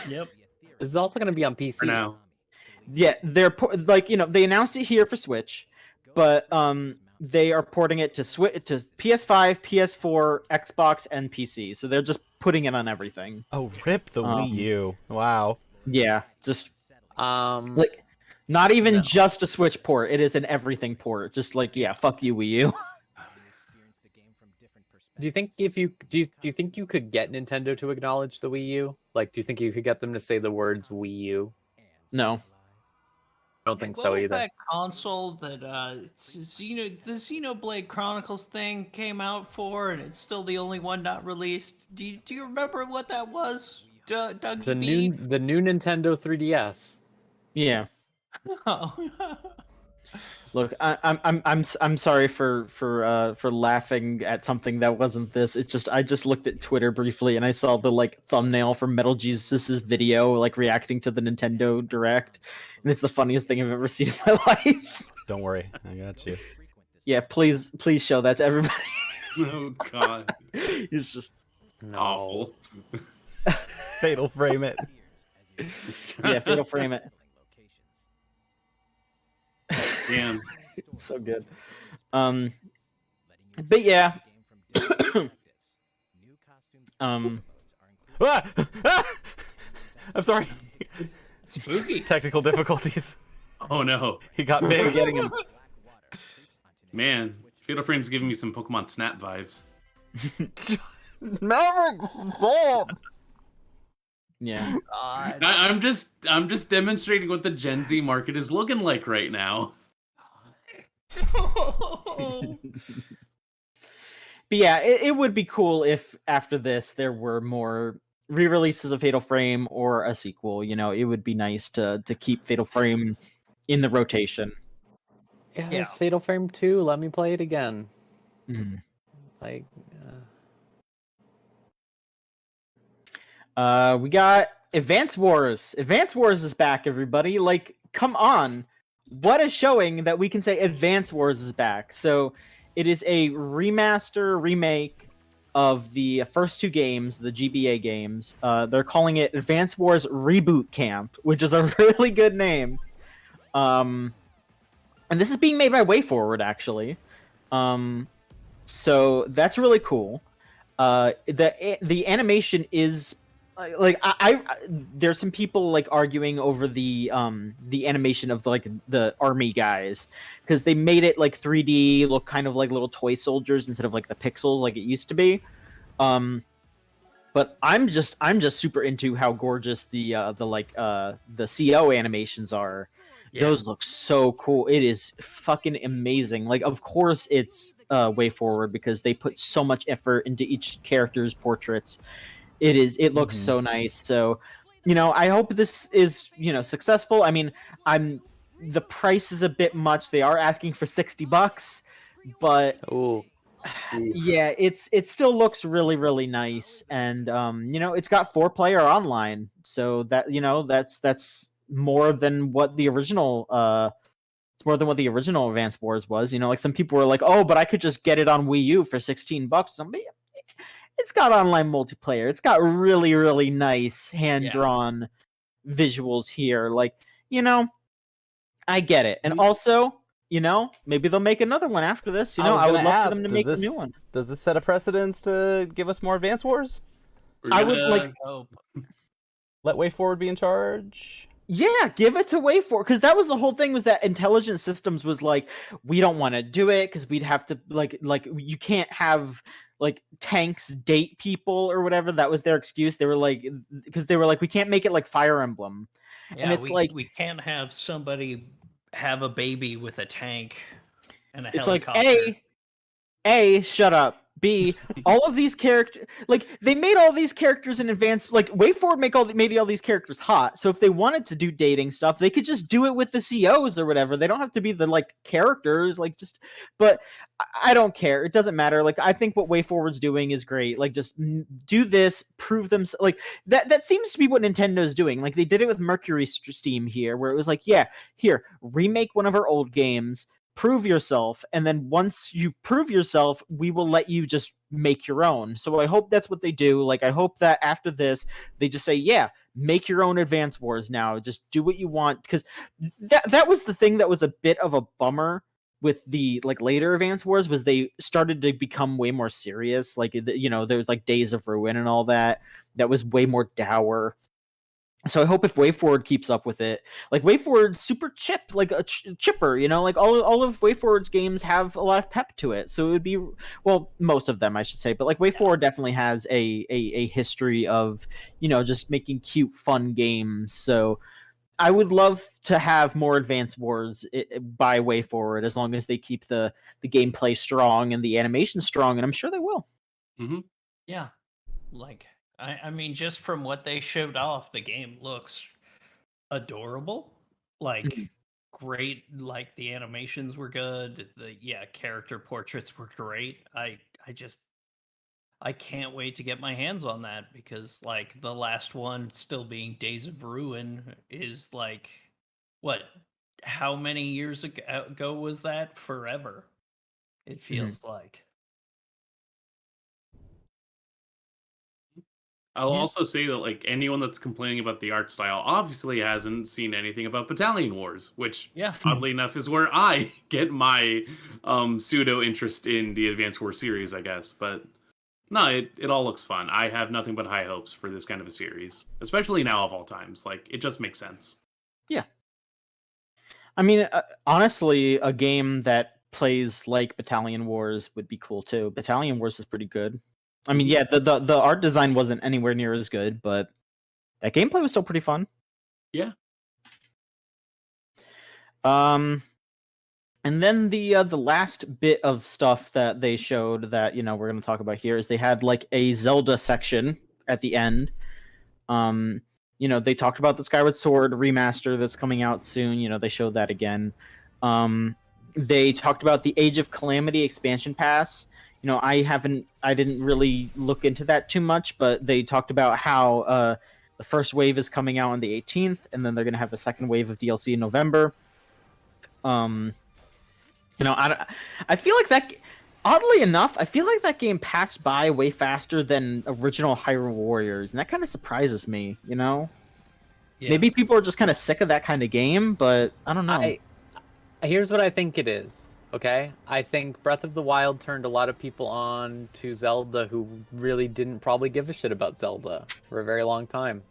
Yep. This is also going to be on PC For now. Yeah, they're they announced it here for Switch, but they are porting it to PS5, PS4, Xbox, and PC. So they're just putting it on everything. Oh, rip the Wii U! Wow. Yeah, just like not even just a Switch port. It is an everything port. Just like, yeah, fuck you, Wii U. Do you think do you think you could get Nintendo to acknowledge the Wii U? Like, do you think you could get them to say the words Wii U? No. I don't think What so was either. that console that the Xenoblade Chronicles thing came out for, and it's still the only one not released? Do you remember what that was, Doug? The new Nintendo 3DS. Yeah. Oh. Look, I'm sorry for laughing at something that wasn't this. It's just I just looked at Twitter briefly and I saw the like thumbnail for Metal Jesus' video like reacting to the Nintendo Direct, and it's the funniest thing I've ever seen in my life. Don't worry, I got you. Yeah, please show that to everybody. Oh God. It's just Awful. Fatal Frame it. Yeah, Fatal Frame it. Damn. It's so good. But yeah. Ah! I'm sorry. Spooky. Technical difficulties. Oh no. He got We're big. getting him. Man, Fatal Frame's giving me some Pokemon Snap vibes. Maverick, stop! Yeah. God. I'm just demonstrating what the Gen Z market is looking like right now. But yeah, it would be cool if after this there were more re-releases of Fatal Frame or a sequel. It would be nice to keep Fatal Frame in the rotation. Yeah, Yeah. it's Fatal Frame 2. Let me play it again. Mm. Like, We got Advance Wars. Advance Wars is back, everybody. Like, come on. What a showing that we can say Advance Wars is back. So, it is a remaster, remake of the first two games, the GBA games. They're calling it Advance Wars Reboot Camp, which is a really good name. And this is being made by WayForward, actually. So, that's really cool. The animation is like I there's some people like arguing over the animation of the army guys because they made it like 3D, look kind of like little toy soldiers instead of like the pixels like it used to be. But I'm just super into how gorgeous the CO animations are. Yeah. Those look so cool. It is fucking amazing. Like, of course it's WayForward because they put so much effort into each character's portraits. It looks so nice. So, I hope this is, successful. I mean, the price is a bit much. They are asking for $60, but ooh. yeah, it still looks really, really nice. And it's got 4-player online. So that, that's more than what the original it's more than what the original Advance Wars was. Like some people were like, "Oh, but I could just get it on Wii U for $16." It's got online multiplayer. It's got really, really nice hand-drawn visuals here. Like, I get it. And also, maybe they'll make another one after this. I would love for them to make a new one. Does this set a precedence to give us more Advance Wars? I would like hope. Let WayForward be in charge? Yeah, give it to WayForward, because that was the whole thing, was that Intelligent Systems was like, we don't want to do it because we'd have to like you can't have like tanks date people or whatever. That was their excuse. They were like, because they were like, we can't make it like Fire Emblem. Yeah, and it's like we can't have somebody have a baby with a tank and a it's helicopter. like A, shut up. B, all of these characters, like, they made all these characters in advance. Like, WayForward made all these characters hot. So if they wanted to do dating stuff, they could just do it with the COs or whatever. They don't have to be the like characters, like just. But I don't care. It doesn't matter. Like, I think what WayForward's doing is great. Like, just do this, prove them. Like that seems to be what Nintendo's doing. Like, they did it with Mercury Steam here, where it was like, yeah, here, remake one of our old games. Prove yourself, and then once you prove yourself, we will let you just make your own. So I hope that's what they do. Like, I hope that after this, they just say, yeah, make your own Advance Wars now. Just do what you want, because that was the thing that was a bit of a bummer with the like later Advance Wars, was they started to become way more serious. Like, there was like Days of Ruin and all that was way more dour. So I hope if WayForward keeps up with it, like WayForward's super like a chipper, like all of WayForward's games have a lot of pep to it. So it would be, well, most of them I should say, but like WayForward definitely has a history of, just making cute, fun games. So I would love to have more Advance Wars by WayForward, as long as they keep the gameplay strong and the animation strong, and I'm sure they will. Mm-hmm. Yeah, like. I mean, just from what they showed off, the game looks adorable. Like, great. Like, the animations were good. The character portraits were great. I can't wait to get my hands on that, because like the last one, still being Days of Ruin, is like, what? How many years ago was that? Forever. It feels like. I'll also say that like anyone that's complaining about the art style obviously hasn't seen anything about Battalion Wars, which oddly enough is where I get my pseudo interest in the Advance Wars series, I guess. But no, it all looks fun. I have nothing but high hopes for this kind of a series, especially now of all times. Like, it just makes sense. Yeah. I mean, honestly, a game that plays like Battalion Wars would be cool too. Battalion Wars is pretty good. I mean, yeah, the art design wasn't anywhere near as good, but that gameplay was still pretty fun. Yeah. And then the last bit of stuff that they showed that, we're going to talk about here, is they had like a Zelda section at the end. They talked about the Skyward Sword remaster that's coming out soon. They showed that again. They talked about the Age of Calamity expansion pass. You know, I didn't really look into that too much, but they talked about how the first wave is coming out on the 18th, and then they're going to have a second wave of DLC in November. You know, I feel like that. Oddly enough, I feel like that game passed by way faster than original Hyrule Warriors, and that kind of surprises me. You know, maybe people are just kind of sick of that kind of game, but I don't know. Here's what I think it is. Okay, I think Breath of the Wild turned a lot of people on to Zelda who really didn't probably give a shit about Zelda for a very long time,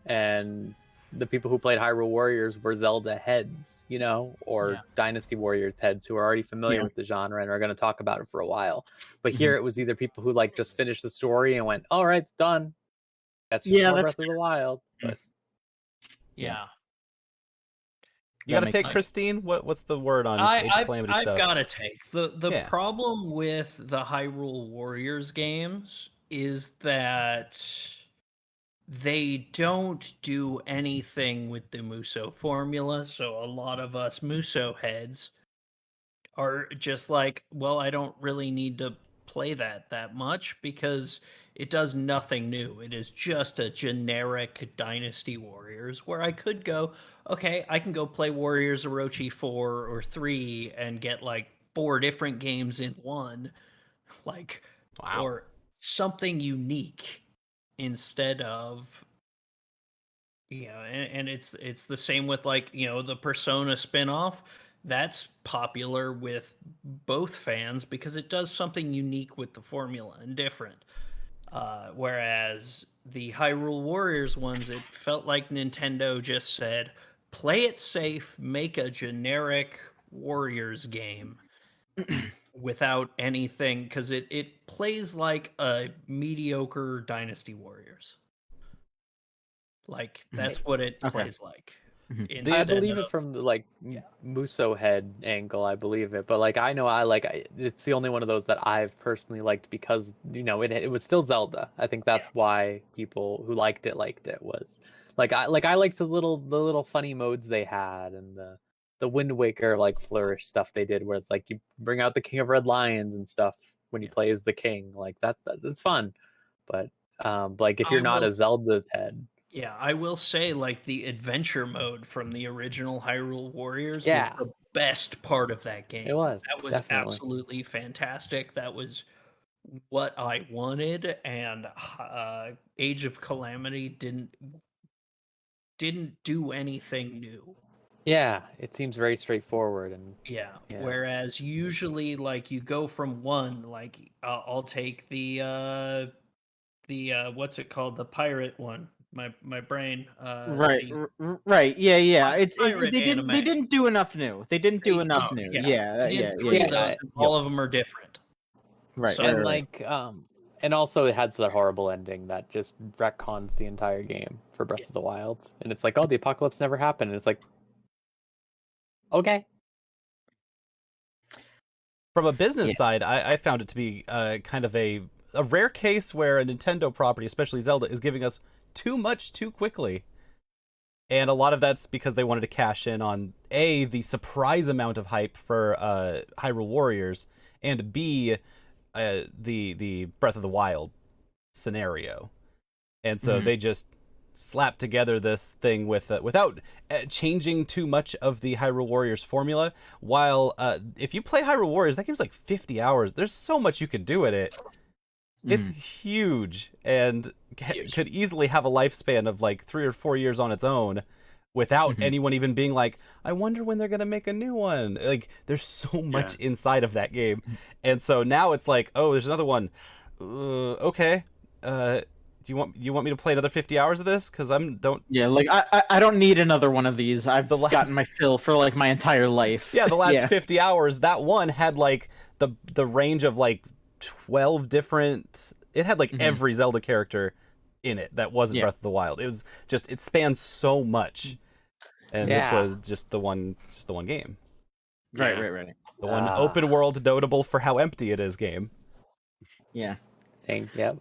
and the people who played Hyrule Warriors were Zelda heads, you know, or Dynasty Warriors heads who are already familiar with the genre and are going to talk about it for a while. But here it was either people who like just finished the story and went, "All right, it's done." That's just more Breath of the Wild. But you got to take Christine. What's the word on Age of Calamity stuff? I've got to take the problem with the Hyrule Warriors games is that they don't do anything with the Muso formula, so a lot of us Muso heads are just like, well, I don't really need to play that much because it does nothing new. It is just a generic Dynasty Warriors where I could go, okay, I can go play Warriors Orochi 4 or 3 and get like 4 different games in one, like, or something unique instead of, you know, and it's the same with like, you know, the Persona spinoff. That's popular with both fans because it does something unique with the formula and different. Whereas the Hyrule Warriors ones, it felt like Nintendo just said, play it safe, make a generic Warriors game without anything, because it plays like a mediocre Dynasty Warriors. Like, that's what it plays like. I believe it from the like Muso head angle. I believe it, but like I know it's the only one of those that I've personally liked because you know it was still Zelda. I think that's why people who liked it was I liked the little funny modes they had and the Wind Waker like flourish stuff they did where it's like you bring out the King of Red Lions and stuff when you play as the king, like that's fun. But like if you're not a Zelda head. Yeah, I will say, like, the adventure mode from the original Hyrule Warriors was the best part of that game. It was. That was definitely absolutely fantastic. That was what I wanted, and Age of Calamity didn't do anything new. Yeah, it seems very straightforward and Whereas usually, like, you go from one, like, I'll take the what's it called, the pirate one. My brain. Right. Yeah. They didn't do enough new. They didn't do enough new. Yeah. All of them are different. Right. So, and like and also it has that horrible ending that just retcons the entire game for Breath of the Wild, and it's like, oh, the apocalypse never happened, and it's like, okay. From a business side, I found it to be kind of a rare case where a Nintendo property, especially Zelda, is giving us too much too quickly. And a lot of that's because they wanted to cash in on A, the surprise amount of hype for Hyrule Warriors, and B, the Breath of the Wild scenario. And so they just slapped together this thing with without changing too much of the Hyrule Warriors formula. While if you play Hyrule Warriors, that game's like 50 hours. There's so much you could do at it. It's huge and could easily have a lifespan of like 3 or 4 years on its own without anyone even being like, I wonder when they're going to make a new one. Like, there's so much inside of that game. And so now it's like, oh, there's another one. Okay. Do you want me to play another 50 hours of this? Because I don't need another one of these. I've gotten my fill for like my entire life. Yeah, the last 50 hours, that one had like the range of like 12 different. It had like every Zelda character in it that wasn't Breath of the Wild. It was just, it spans so much, and this was just the one game. Right. The one open world, notable for how empty it is game. Yeah. Yep.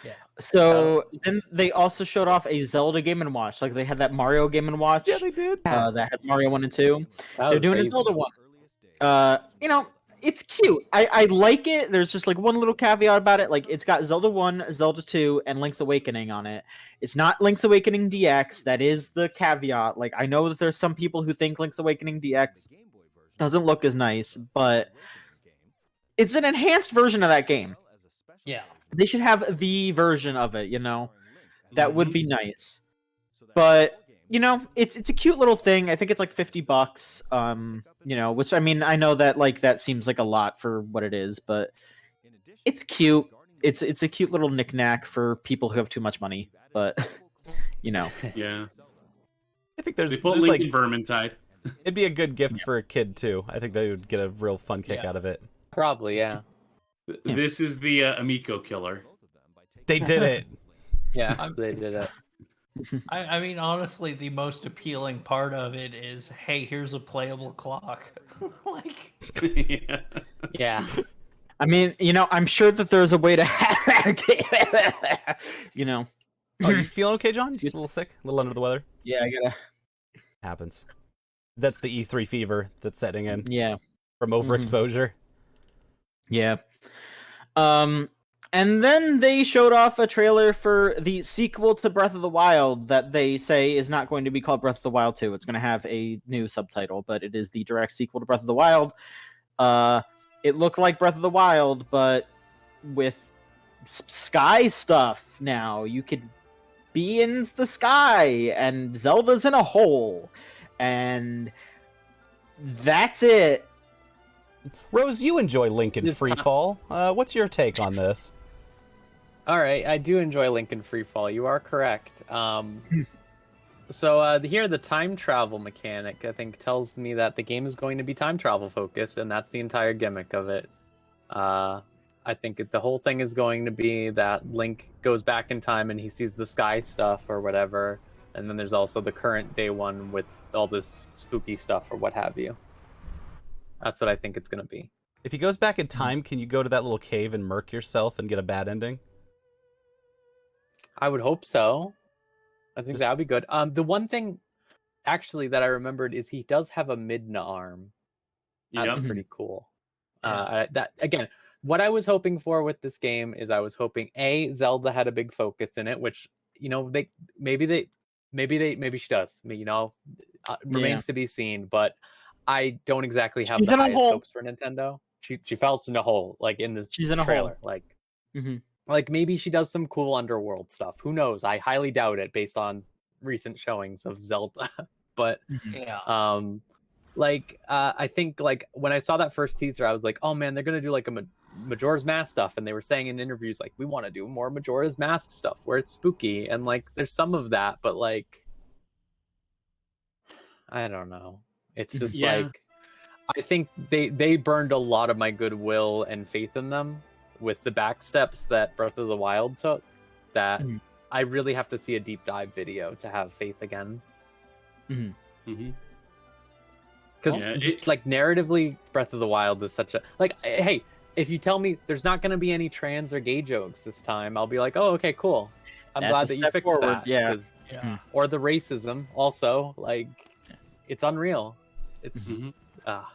Yeah. So then they also showed off a Zelda Game and Watch. Like they had that Mario Game and Watch. Yeah, they did. That had Mario 1 and 2. That They're was doing crazy. a Zelda one. You know, it's cute. I like it. There's just like one little caveat about it. Like it's got Zelda 1, Zelda 2, and Link's Awakening on it. It's not Link's Awakening DX. That is the caveat. Like I know that there's some people who think Link's Awakening DX doesn't look as nice, but it's an enhanced version of that game. Yeah. They should have the version of it, you know? That would be nice. But you know, it's a cute little thing. I think it's like $50. You know, which I mean, I know that like that seems like a lot for what it is, but it's cute. It's a cute little knickknack for people who have too much money. But you know, Yeah. I think They there's put like Lincoln Vermintide. it'd be a good gift for a kid too. I think they would get a real fun kick out of it. Probably, yeah. This is the Amico killer. They did it. Yeah, they did it. I mean, honestly, the most appealing part of it is, hey, here's a playable clock. Like, Yeah. Yeah. I mean, you know, I'm sure that there's a way to hack it. You know. Oh, you feeling okay, John? Just a little sick, a little under the weather. Yeah, I gotta. Happens. That's the E3 fever that's setting in Yeah. from overexposure. Yeah. And then they showed off a trailer for the sequel to Breath of the Wild that they say is not going to be called Breath of the Wild 2. It's going to have a new subtitle, but it is the direct sequel to Breath of the Wild. It looked like Breath of the Wild, but with sky stuff now. You could be in the sky, and Zelda's in a hole. And that's it. Rose, you enjoy Link in This Free Fall. What's your take on this? All right, I do enjoy Lincoln Freefall. You are correct. So here, the time travel mechanic, I think, tells me that the game is going to be time travel focused, and that's the entire gimmick of it. I think the whole thing is going to be that Link goes back in time and he sees the sky stuff or whatever, and then there's also the current day one with all this spooky stuff or what have you. That's what I think it's going to be. If he goes back in time, can you go to that little cave and murk yourself and get a bad ending? I would hope so. I think that would be good. The one thing, actually, that I remembered is he does have a Midna arm. That's Yep. pretty cool. That again, what I was hoping for with this game is I was hoping Zelda had a big focus in it, which you know maybe she does. You know, remains to be seen. But I don't exactly have She's the in a highest hole. hopes for Nintendo. She fell in a hole, like in the She's in a trailer. hole. Like, Mhm. like maybe she does some cool underworld stuff. Who knows? I highly doubt it based on recent showings of Zelda. But yeah. I think like when I saw that first teaser, I was like, oh man, they're gonna do like a Majora's Mask stuff, and they were saying in interviews like we want to do more Majora's Mask stuff where it's spooky, and like there's some of that, but like I don't know. It's just Yeah. like I think they burned a lot of my goodwill and faith in them with the back steps that Breath of the Wild took. That I really have to see a deep dive video to have faith again. Mm-hmm. Because Yeah, just like narratively, Breath of the Wild is such a like. Hey, if you tell me there's not going to be any trans or gay jokes this time, I'll be like, oh, okay, cool. I'm That's glad a that you step fixed forward, that. yeah. 'cause- Yeah. Or the racism, also like, it's unreal. It's I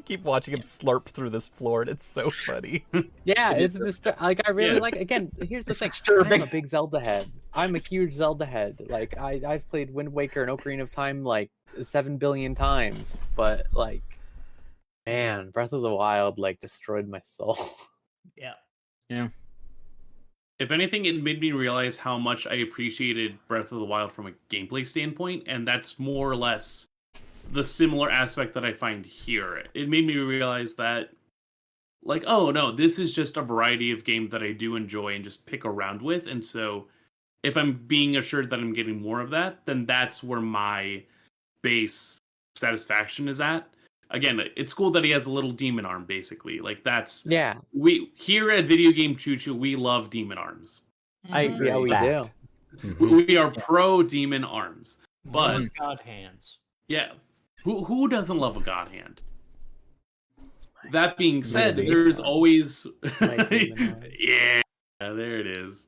keep watching him slurp through this floor, and it's so funny. yeah, it's like I really like. Again, here's the thing. disturbing. I'm a big Zelda head. I'm a huge Zelda head. Like I've played Wind Waker and Ocarina of Time like 7 billion times, but like, man, Breath of the Wild like destroyed my soul. Yeah. If anything, it made me realize how much I appreciated Breath of the Wild from a gameplay standpoint, and that's more or less the similar aspect that I find here. It made me realize that, like, oh no, this is just a variety of games that I do enjoy and just pick around with, and so if I'm being assured that I'm getting more of that, then that's where my base satisfaction is at. Again, it's cool that he has a little demon arm, basically. Like, that's... Yeah, We here at Video Game Choo Choo, we love demon arms. I agree. yeah, we do. Fact. We are pro demon arms. But More God hands. yeah, who doesn't love a god hand? That being said, Maybe. there's always My demon arm. yeah, there it is.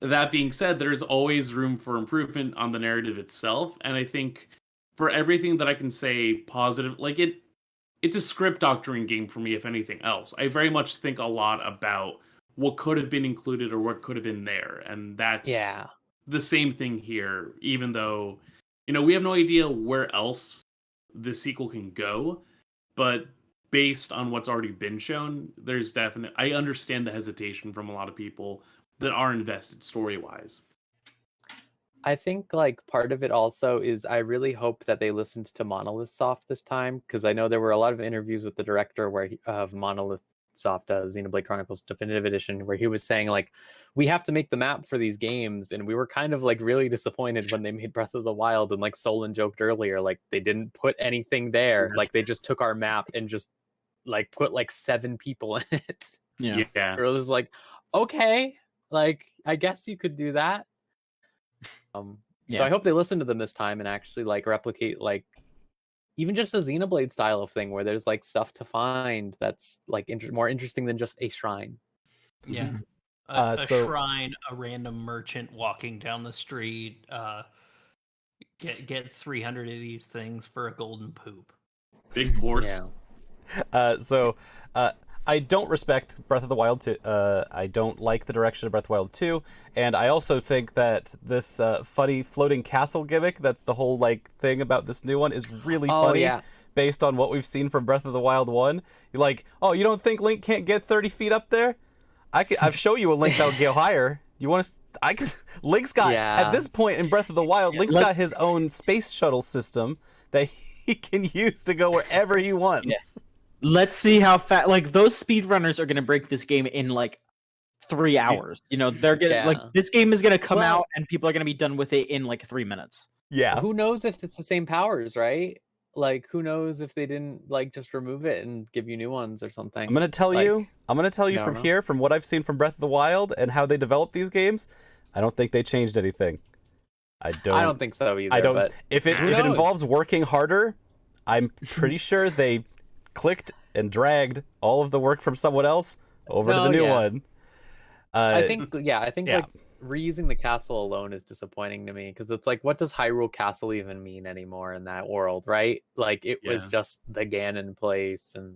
That being said, there's always room for improvement on the narrative itself, and I think for everything that I can say positive, like it's a script doctoring game for me, if anything else. I very much think a lot about what could have been included or what could have been there, and that's the same thing here, even though, we have no idea where else the sequel can go, but based on what's already been shown, I understand the hesitation from a lot of people that are invested story-wise. I think like part of it also is I really hope that they listened to Monolith Soft this time, because I know there were a lot of interviews with the director of Monolith Soft, Xenoblade Chronicles Definitive Edition, where he was saying like, we have to make the map for these games, and we were kind of like really disappointed when they made Breath of the Wild, and like Solon joked earlier, like they didn't put anything there, like they just took our map and just like put like 7 people in it. Yeah. Or it was like, okay, like I guess you could do that. So I hope they listen to them this time and actually like replicate like even just a Xenoblade style of thing where there's like stuff to find that's like more interesting than just a shrine. Yeah. A shrine, a random merchant walking down the street, get 300 of these things for a golden poop. Big horse. I don't respect Breath of the Wild 2. I don't like the direction of Breath of the Wild 2, and I also think that this funny floating castle gimmick, that's the whole like thing about this new one, is really funny based on what we've seen from Breath of the Wild 1. You're like, oh, you don't think Link can't get 30 feet up there? I'll show you a Link that'll go higher. You want to? Link's got at this point in Breath of the Wild, Link's got his own space shuttle system that he can use to go wherever he wants. Yeah. Let's see how fast. Like those speedrunners are gonna break this game in like 3 hours. They're gonna like this game is gonna come out and people are gonna be done with it in like 3 minutes. Yeah. Who knows if it's the same powers, right? Like who knows if they didn't like just remove it and give you new ones or something. I'm gonna tell you from here, from what I've seen from Breath of the Wild and how they develop these games, I don't think they changed anything. I don't think so either. I don't. But if it involves working harder, I'm pretty sure they clicked and dragged all of the work from someone else over to the new one. I think like reusing the castle alone is disappointing to me, because it's like, what does Hyrule Castle even mean anymore in that world, right? Like it was just the Ganon place, and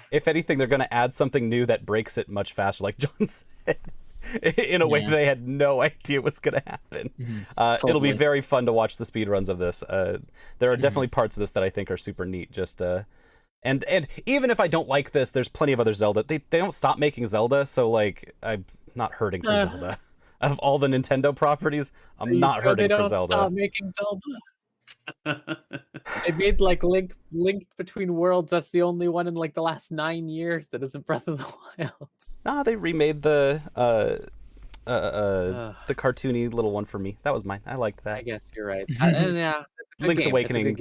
if anything, they're going to add something new that breaks it much faster, like John said, in a way they had no idea was going to happen. Totally. It'll be very fun to watch the speedruns of this. There are definitely parts of this that I think are super neat. Just and even if I don't like this, there's plenty of other Zelda. They don't stop making Zelda, so like I'm not hurting for Zelda. Of all the Nintendo properties, I'm not hurting for Zelda. They don't stop making Zelda. They made like Link Between Worlds. That's the only one in like the last 9 years that isn't Breath of the Wild. Nah, they remade the cartoony little one for me. That was mine. I liked that. I guess you're right. Link's Awakening,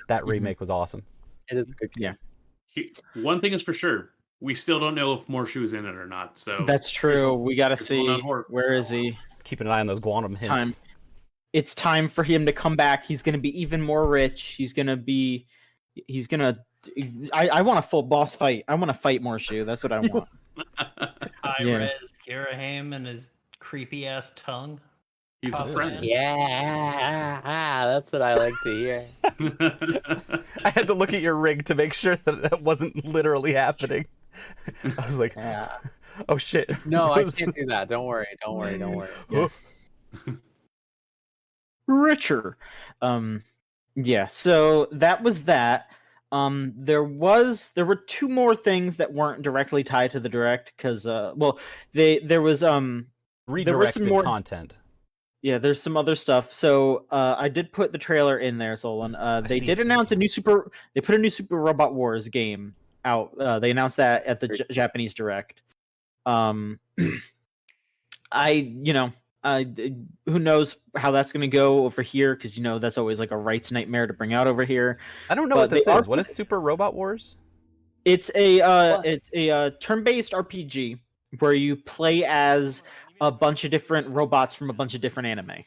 that remake was awesome. It is a good game. Yeah. One thing is for sure, we still don't know if Morshu's in it or not. So that's true. We got to see where is he. Keeping an eye on those Guanum hints. It's time for him to come back. He's going to be even more rich. I want a full boss fight. I want to fight Morshu. That's what I want. High-res Girahim and his creepy-ass tongue. He's a friend. Yeah, that's what I like to hear. I had to look at your rig to make sure that wasn't literally happening. I was like, oh shit. No, I can't do that. Don't worry. Yeah. Richer. So that was that. There were 2 more things that weren't directly tied to the direct, because there was redirected more content. Yeah, there's some other stuff. So I did put the trailer in there, Solon. They did announce they put a new Super Robot Wars game out. They announced that at the Japanese direct. Who knows how that's going to go over here, because that's always like a rights nightmare to bring out over here. I don't know what this is. What is Super Robot Wars? It's a turn-based RPG where you play as a bunch of different robots from a bunch of different anime.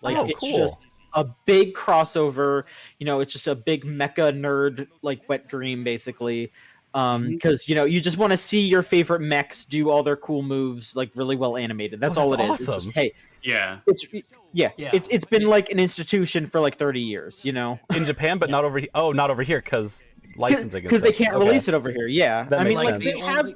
It's just a big crossover. It's just a big mecha nerd like wet dream, basically. because you just want to see your favorite mechs do all their cool moves like really well animated. That's all it is. Awesome. It's just, hey, Yeah. It's been like an institution for like 30 years, in Japan, but not over here. Oh, not over here because licensing. Because they can't release it over here. Yeah, That I mean, makes like sense.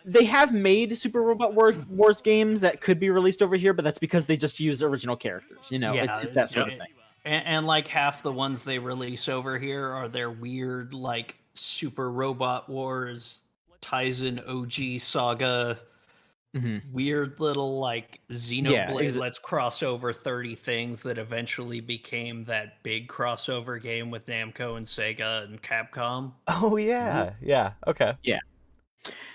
they have made Super Robot Wars games that could be released over here, but that's because they just use original characters. It's that sort of thing. And like half the ones they release over here are their weird like Super Robot Wars, Tizen OG Saga, weird little like Xenoblade Let's cross over 30 things that eventually became that big crossover game with Namco and Sega and Capcom. Oh yeah, yeah, okay, yeah.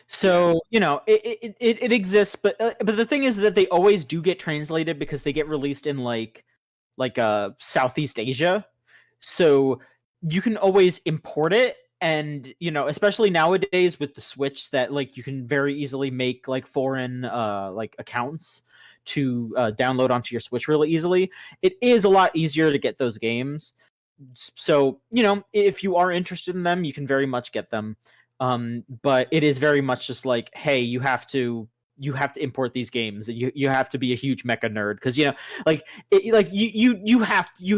So it exists, but the thing is that they always do get translated because they get released in like Southeast Asia, so you can always import it. And especially nowadays with the Switch, that like you can very easily make like foreign like accounts to download onto your Switch really easily. It is a lot easier to get those games. So if you are interested in them, you can very much get them. But it is very much just like, hey, you have to import these games. You have to be a huge mecha nerd because you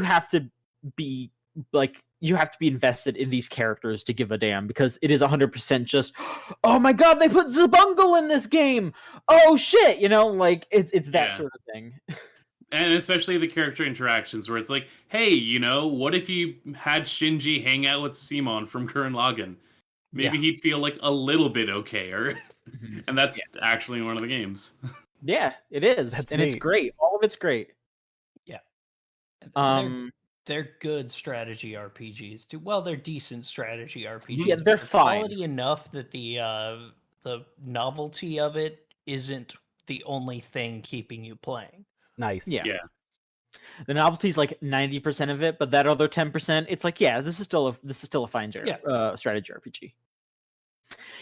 have to be like. You have to be invested in these characters to give a damn, because it is 100% just, oh my god, they put Zabungle in this game! Oh shit! Like, it's that sort of thing. And especially the character interactions, where it's like, hey, what if you had Shinji hang out with Simon from Gurren Lagann? Maybe he'd feel like a little bit okayer. And that's actually one of the games. Yeah, it is. That's and neat. It's great. All of it's great. Yeah. They're good strategy RPGs too. Well, they're decent strategy RPGs. Yeah, they're fine. Quality enough that the novelty of it isn't the only thing keeping you playing. Nice. Yeah. The novelty's like 90% of it, but that other 10%, it's like, this is still a fine strategy RPG.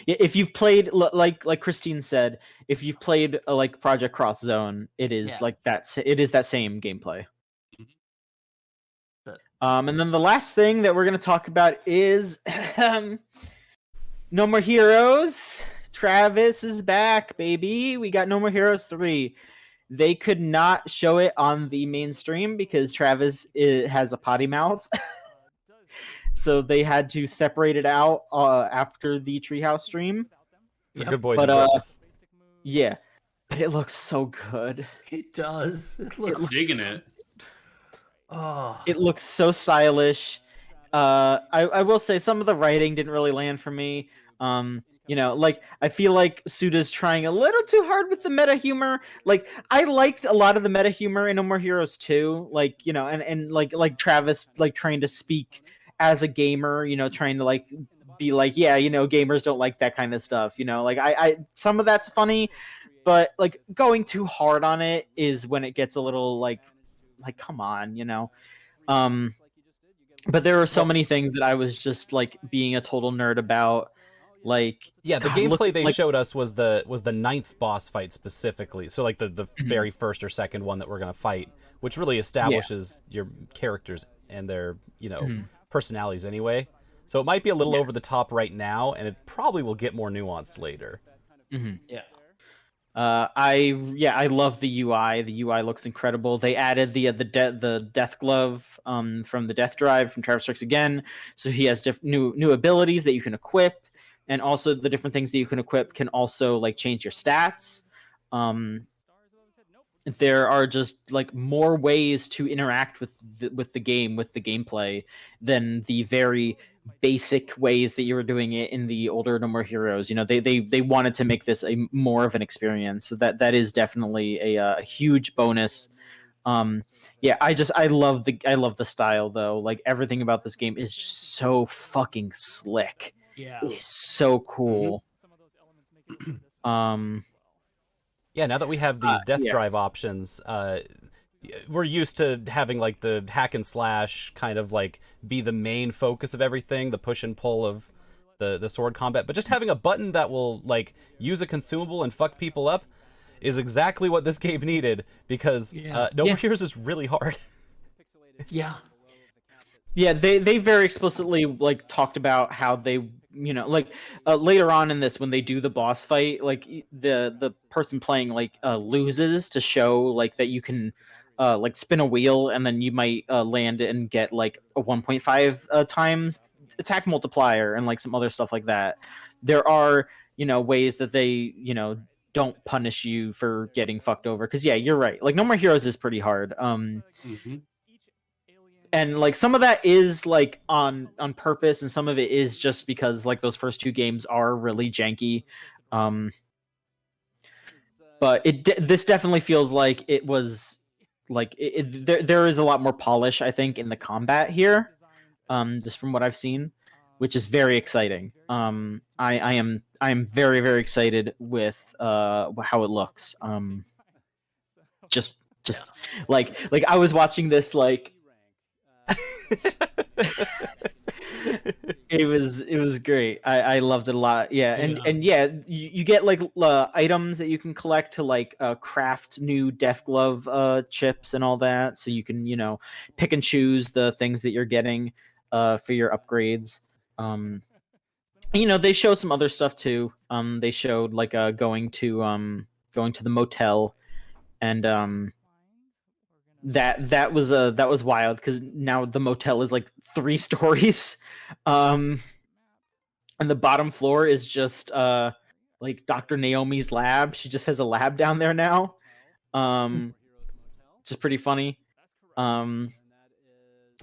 Yeah, if you've played like Christine said, if you've played like Project Cross Zone, it is like that. It is that same gameplay. And then the last thing that we're going to talk about is No More Heroes. Travis is back, baby. We got No More Heroes 3. They could not show it on the mainstream because Travis has a potty mouth. So they had to separate it out after the Treehouse stream. For good boys and girls. Yeah. But it looks so good. It does. It looks digging it. Oh. It looks so stylish. I will say some of the writing didn't really land for me. Like I feel like Suda's trying a little too hard with the meta humor. Like I liked a lot of the meta humor in No More Heroes 2. Like, and like Travis like trying to speak as a gamer, trying to like be like, gamers don't like that kind of stuff. Like I some of that's funny, but like going too hard on it is when it gets a little like come on, but there were so many things that I was just like being a total nerd about. Like, the gameplay they showed us was the 9th boss fight specifically. So like the very first or second one that we're gonna fight, which really establishes your characters and their personalities anyway. So it might be a little over the top right now, and it probably will get more nuanced later. Yeah. I love the UI. The UI looks incredible. They added the Death Glove from the Death Drive from Travis Strikes Again, so he has new abilities that you can equip, and also the different things that you can equip can also like change your stats. There are just like more ways to interact with the game, with the gameplay, than the very basic ways that you were doing it in the older No More Heroes. They wanted to make this a more of an experience. So that is definitely a huge bonus. I love the style though. Like everything about this game is just so fucking slick. Yeah, it is so cool. Yeah, now that we have these Death Drive options, we're used to having like the hack and slash kind of like be the main focus of everything, the push and pull of the sword combat. But just having a button that will like use a consumable and fuck people up is exactly what this game needed, because No More Heroes is really hard. Yeah. Yeah, they very explicitly like talked about how they, like later on in this when they do the boss fight, like the person playing like loses to show like that you can like spin a wheel and then you might land and get like a 1.5 times attack multiplier and like some other stuff like that. There are, ways that they, don't punish you for getting fucked over, because yeah, you're right. Like No More Heroes is pretty hard. Mm-hmm. And like some of that is like on purpose, and some of it is just because like those first two games are really janky. But this definitely feels like it was like there is a lot more polish, I think, in the combat here, just from what I've seen, which is very exciting. I am very, very excited with how it looks. Just like I was watching this like it was great. I loved it a lot. Yeah, and yeah, you get like items that you can collect to like craft new Death Glove chips and all that, so you can pick and choose the things that you're getting for your upgrades. They show some other stuff too. They showed like going to the motel, and that was wild, because now the motel is like 3 stories, and the bottom floor is just like Dr. Naomi's lab. She just has a lab down there now, which is pretty funny.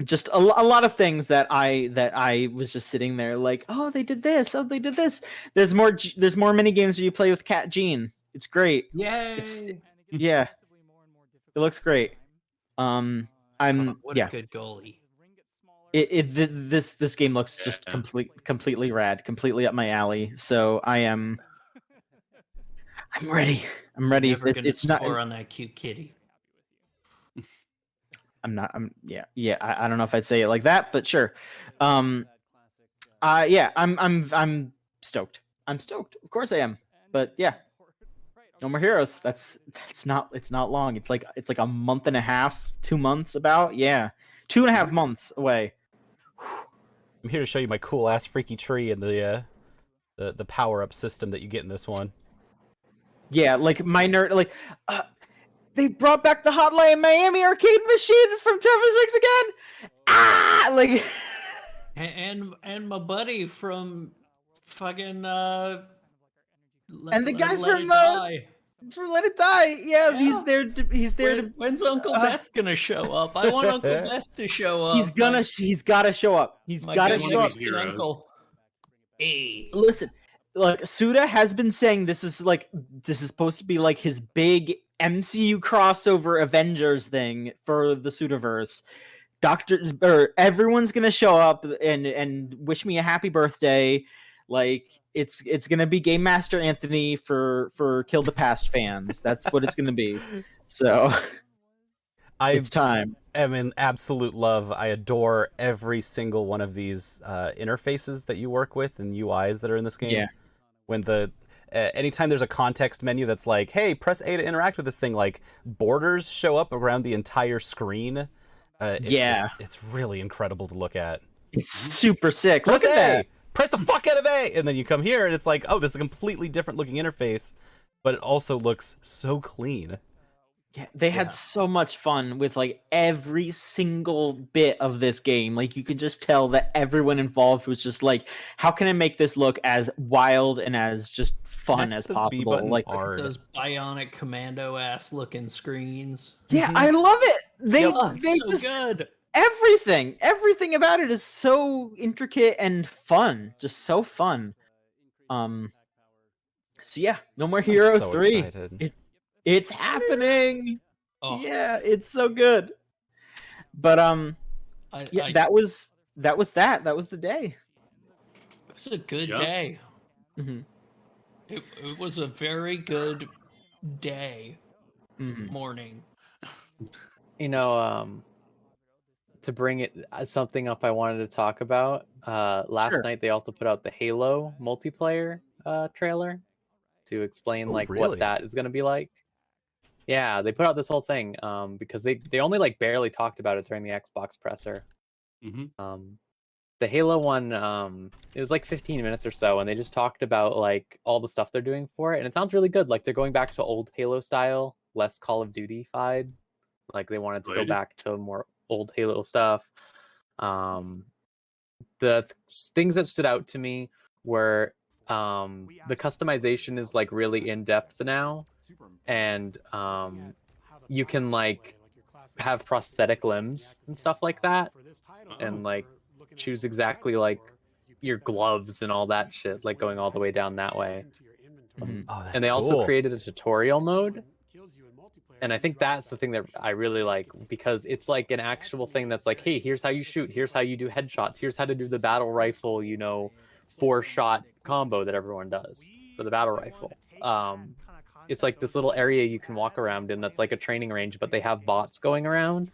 Just a lot of things that I was just sitting there like, oh, they did this, oh, they did this. There's more mini games where you play with Cat Jean. It's great. Yay! Yeah, it looks great. What a good goalie. This game looks just completely rad, completely up my alley. So I'm ready. I'm ready. It's not on that cute kitty. I don't know if I'd say it like that, but sure. Yeah, I'm stoked. I'm stoked. Of course I am. But yeah. No More Heroes. It's not long. It's like a month and a half, 2 months about. Yeah. 2.5 months away. I'm here to show you my cool ass freaky tree and the power up system that you get in this one. Yeah, like my nerd, like they brought back the Hotline Miami arcade machine from Travis Six again. Like, and my buddy from fucking and the guy from Let It Die. Yeah, he's there. When's Uncle Death gonna show up? I want Uncle Death to show up. He's got to show up. He's got to show up. Uncle. Hey, listen, like Suda has been saying this is supposed to be like his big MCU crossover Avengers thing for the Sudaverse. Everyone's gonna show up and wish me a happy birthday. Like it's gonna be Game Master Anthony for Kill the Past fans. That's what it's gonna be. So it's time. I'm in absolute love. I adore every single one of these interfaces that you work with and UIs that are in this game. Yeah. When anytime there's a context menu that's like, hey, press A to interact with this thing, like borders show up around the entire screen. It's really incredible to look at. It's super sick. Look at that. Press the fuck out of A, and then you come here and it's like, oh, this is a completely different looking interface, but it also looks so clean. Yeah, they had so much fun with like every single bit of this game. Like you could just tell that everyone involved was just like, how can I make this look as wild and as just fun as possible? Like those Bionic Commando ass looking screens. Yeah, I love it. They so just good. Everything about it is so intricate and fun. Just so fun. So yeah, No More Heroes 3. Excited. It's happening. Oh. Yeah, it's so good. But that was that. That was the day. It was a good day. Mm-hmm. It was a very good day. Morning. To bring something up I wanted to talk about. Last night they also put out the Halo multiplayer trailer to explain what that is going to be like. Yeah, they put out this whole thing because they only like barely talked about it during the Xbox presser. The Halo one, it was like 15 minutes or so, and they just talked about like all the stuff they're doing for it, and it sounds really good. Like they're going back to old Halo style, less Call of Duty-fied. Like they wanted to go back to more old Halo stuff. The things that stood out to me were the customization is like really in depth now, and you can like have prosthetic limbs and stuff like that, and like choose exactly like your gloves and all that shit, like going all the way down that way. And they also created a tutorial mode, and I think that's the thing that I really like, because it's like an actual thing that's like, hey, here's how you shoot, here's how you do headshots, here's how to do the battle rifle, 4-shot combo that everyone does for the battle rifle. It's like this little area you can walk around in that's like a training range, but they have bots going around,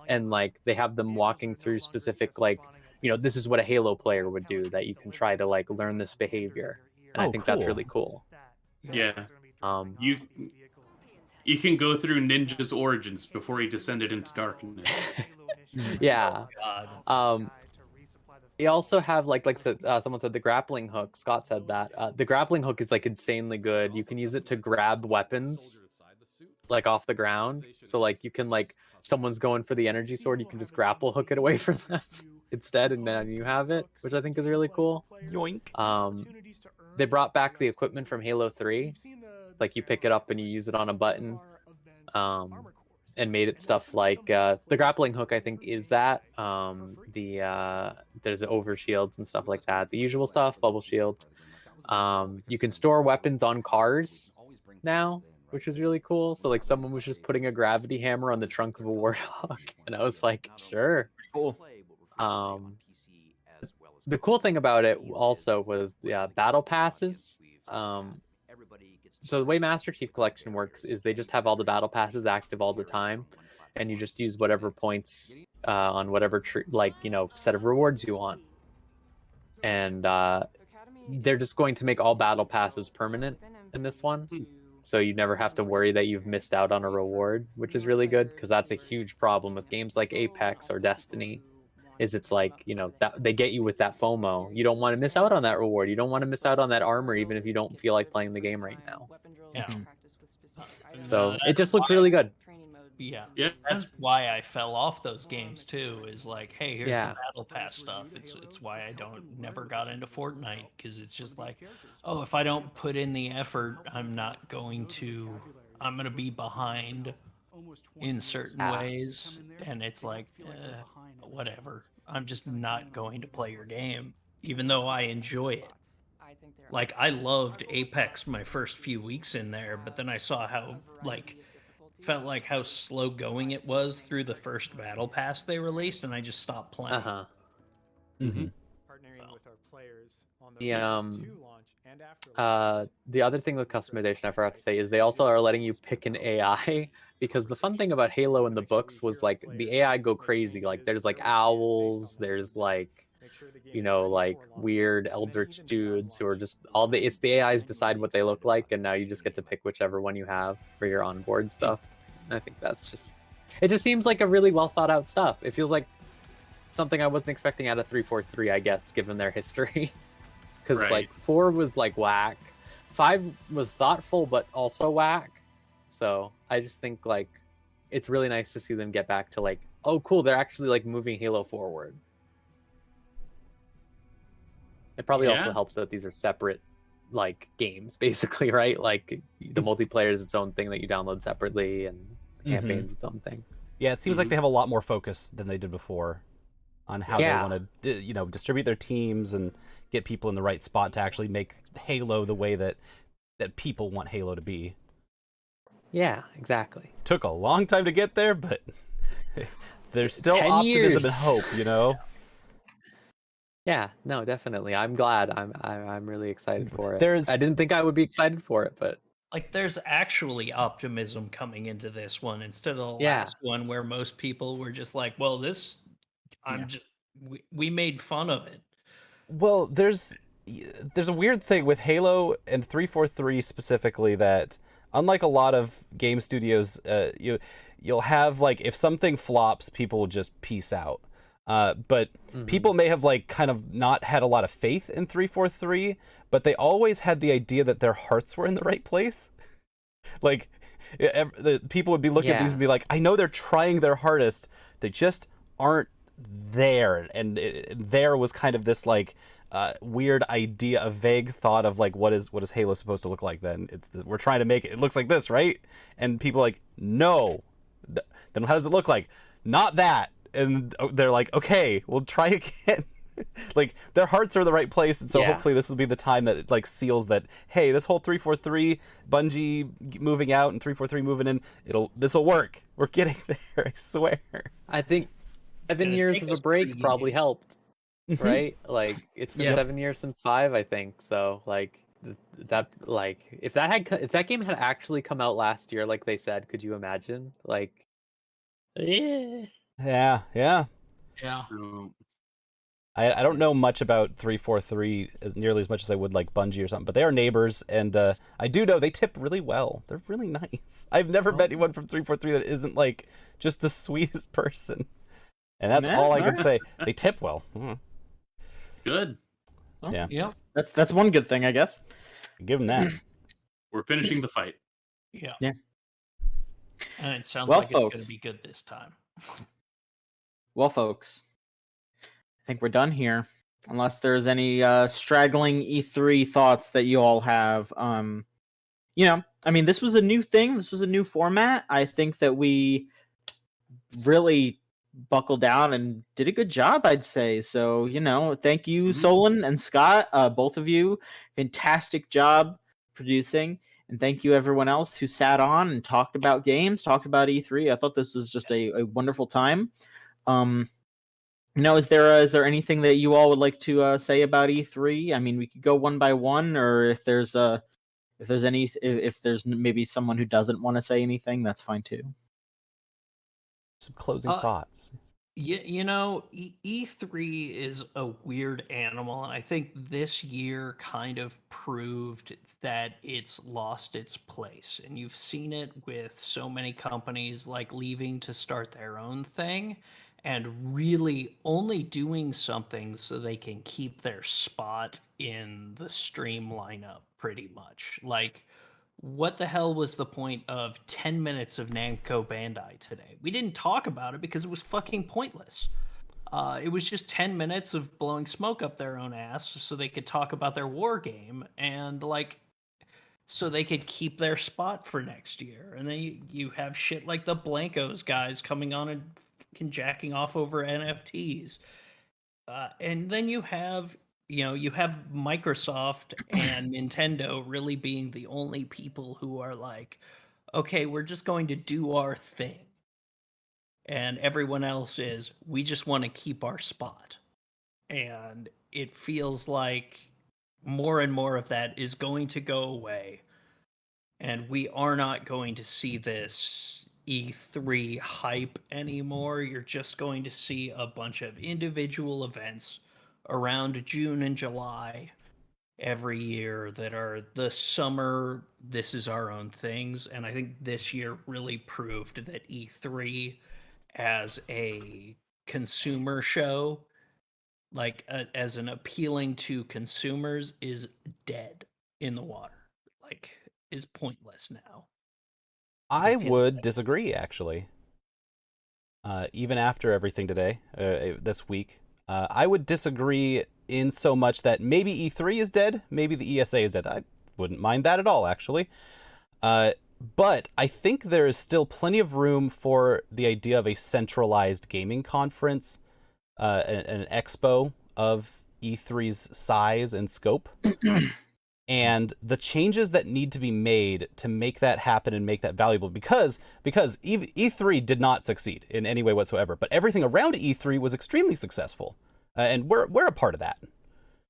and like they have them walking through specific like, this is what a Halo player would do, that you can try to like learn this behavior. And I think that's really cool. Yeah. You can go through Ninja's origins before he descended into darkness. Yeah. They also have like someone said the grappling hook. Scott said that the grappling hook is like insanely good. You can use it to grab weapons like off the ground. So like you can like, someone's going for the energy sword, you can just grapple hook it away from them instead, and then you have it, which I think is really cool. Yoink. They brought back the equipment from Halo 3. Like you pick it up and you use it on a button. And made it stuff like the grappling hook, I think, is that. There's overshields and stuff like that. The usual stuff, bubble shields. You can store weapons on cars now, which is really cool. So like someone was just putting a gravity hammer on the trunk of a Warthog, and I was like, sure. Cool. The cool thing about it also was the battle passes. So the way Master Chief Collection works is they just have all the battle passes active all the time, and you just use whatever points on whatever set of rewards you want. And they're just going to make all battle passes permanent in this one, so you never have to worry that you've missed out on a reward, which is really good, because that's a huge problem with games like Apex or Destiny. It's like, that they get you with that FOMO. You don't want to miss out on that reward. You don't want to miss out on that armor, even if you don't feel like playing the game right now. Yeah. So it just looked really good. Yeah. That's why I fell off those games too. Is like, hey, here's the battle pass stuff. It's why I never got into Fortnite, because it's just like, oh, if I don't put in the effort, I'm going to be behind in certain ways, and it's like whatever, I'm just not going to play your game, even though I enjoy it. Like I loved Apex my first few weeks in there, but then I saw how felt like how slow going it was through the first battle pass they released, and I just stopped playing. The other thing with customization I forgot to say is they also are letting you pick an AI, because the fun thing about Halo in the books was like the AI go crazy. Like there's like owls, there's like like weird eldritch dudes who are just it's the AIs decide what they look like, and now you just get to pick whichever one you have for your onboard stuff. And I think it just seems like a really well thought out stuff. It feels like something I wasn't expecting out of 343, I guess, given their history. Because like 4 was like whack, 5 was thoughtful but also whack. So I just think like it's really nice to see them get back to like, oh cool, they're actually like moving Halo forward. It probably also helps that these are separate like games, basically, right? Like the multiplayer is its own thing that you download separately, and the campaign's its own thing. Yeah, it seems like they have a lot more focus than they did before on how they want to distribute their teams and get people in the right spot to actually make Halo the way that people want Halo to be. Yeah, exactly. Took a long time to get there, but there's still 10 optimism years. and hope, Yeah, no, definitely. I'm glad. I'm really excited for it. I didn't think I would be excited for it, but like there's actually optimism coming into this one instead of the last one where most people were just like, well, we made fun of it. Well, there's a weird thing with Halo and 343 specifically, that unlike a lot of game studios, you'll have like, if something flops, people will just peace out. But people may have like kind of not had a lot of faith in 343, but they always had the idea that their hearts were in the right place. Like the people would be looking at these and be like, I know they're trying their hardest, they just aren't there. And there was kind of this like weird idea, a vague thought of like, what is Halo supposed to look like then? We're trying to make it looks like this, right? And people are like, no. Then how does it look like? Not that. And they're like, okay, we'll try again. Like, their hearts are in the right place, and so hopefully this will be the time that it like seals that, hey, this whole 343 Bungie moving out and 343 moving in, this will work. We're getting there, I swear. I think 7 years of a break probably helped, right? Like, it's been 7 years since 5, I think. So like that, like if that game had actually come out last year, like they said, could you imagine? Like, Yeah. I don't know much about 343 nearly as much as I would like Bungie or something, but they are neighbors, and I do know they tip really well. They're really nice. I've never met anyone from 343 that isn't like just the sweetest person, and that's all I can say. They tip well. Good. Well, Yeah. That's one good thing, I guess. Give them that. We're finishing the fight. Yeah. Yeah. And it sounds Well, like it's going folks. to be good this time. Well, folks, I think we're done here. Unless there's any straggling E3 thoughts that you all have. I mean, this was a new thing. This was a new format. I think that we really buckled down and did a good job, I'd say. So, thank you, Solon and Scott, both of you. Fantastic job producing. And thank you, everyone else who sat on and talked about games, talked about E3. I thought this was just a wonderful time. Is there anything that you all would like to say about E3? I mean, we could go one by one, or if there's maybe someone who doesn't want to say anything, that's fine too. Some closing thoughts. E3 is a weird animal, and I think this year kind of proved that it's lost its place. And you've seen it with so many companies like leaving to start their own thing and really only doing something so they can keep their spot in the stream lineup, pretty much. Like, what the hell was the point of 10 minutes of Namco Bandai today? We didn't talk about it because it was fucking pointless. It was just 10 minutes of blowing smoke up their own ass so they could talk about their war game and, like, so they could keep their spot for next year. And then you have shit like the Blancos guys coming on and jacking off over NFTs. And then you have Microsoft and Nintendo really being the only people who are like, okay, we're just going to do our thing. And everyone else is, we just want to keep our spot. And it feels like more and more of that is going to go away. And we are not going to see this E3 hype anymore. You're just going to see a bunch of individual events around June and July every year that are the summer, this is our own things. And I think this year really proved that E3 as a consumer show, like as an appealing to consumers, is dead in the water, like is pointless now. I would disagree, actually. Even after everything today, this week, I would disagree in so much that maybe E3 is dead, maybe the ESA is dead. I wouldn't mind that at all, actually. But I think there is still plenty of room for the idea of a centralized gaming conference, an expo of E3's size and scope. And the changes that need to be made to make that happen and make that valuable, because E3 did not succeed in any way whatsoever, but everything around E3 was extremely successful, and we're a part of that.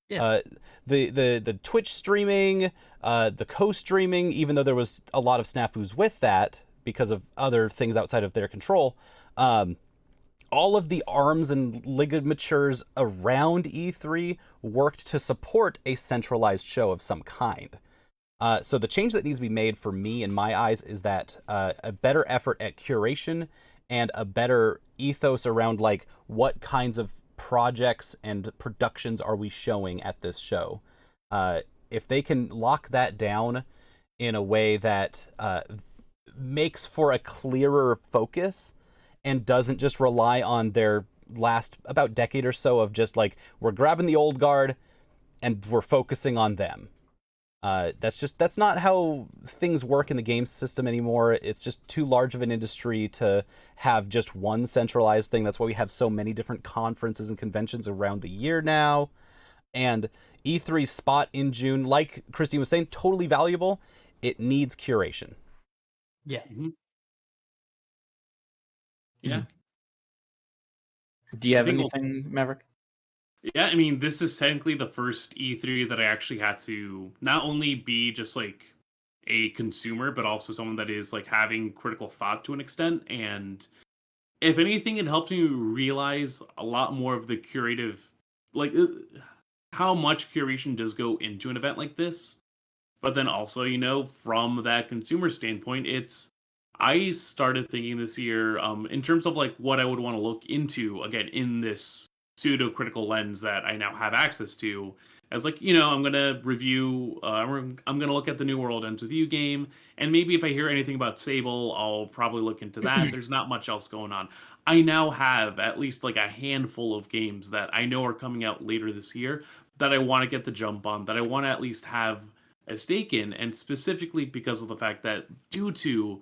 Yeah. The Twitch streaming, the co-streaming, even though there was a lot of snafus with that because of other things outside of their control, all of the arms and ligatures around E3 worked to support a centralized show of some kind. So the change that needs to be made for me, in my eyes, is that a better effort at curation and a better ethos around like what kinds of projects and productions are we showing at this show. If they can lock that down in a way that makes for a clearer focus and doesn't just rely on their last about decade or so of just like, we're grabbing the old guard and we're focusing on them. That's not how things work in the game system anymore. It's just too large of an industry to have just one centralized thing. That's why we have so many different conferences and conventions around the year now. And E3's spot in June, like Christine was saying, totally valuable. It needs curation. Yeah. Mm-hmm. Yeah. Do you have I think anything, Maverick? Yeah, I mean, this is technically the first E3 that I actually had to not only be just like a consumer, but also someone that is like having critical thought to an extent. And if anything, it helped me realize a lot more of the curative, like how much curation does go into an event like this. But then also, you know, from that consumer standpoint, I started thinking this year in terms of like what I would want to look into again in this pseudo critical lens that I now have access to. As like, you know, I'm gonna review, I'm gonna look at the New World Ends With You game, and maybe if I hear anything about Sable, I'll probably look into that. There's not much else going on. I now have at least like a handful of games that I know are coming out later this year that I want to get the jump on, that I want to at least have a stake in, and specifically because of the fact that due to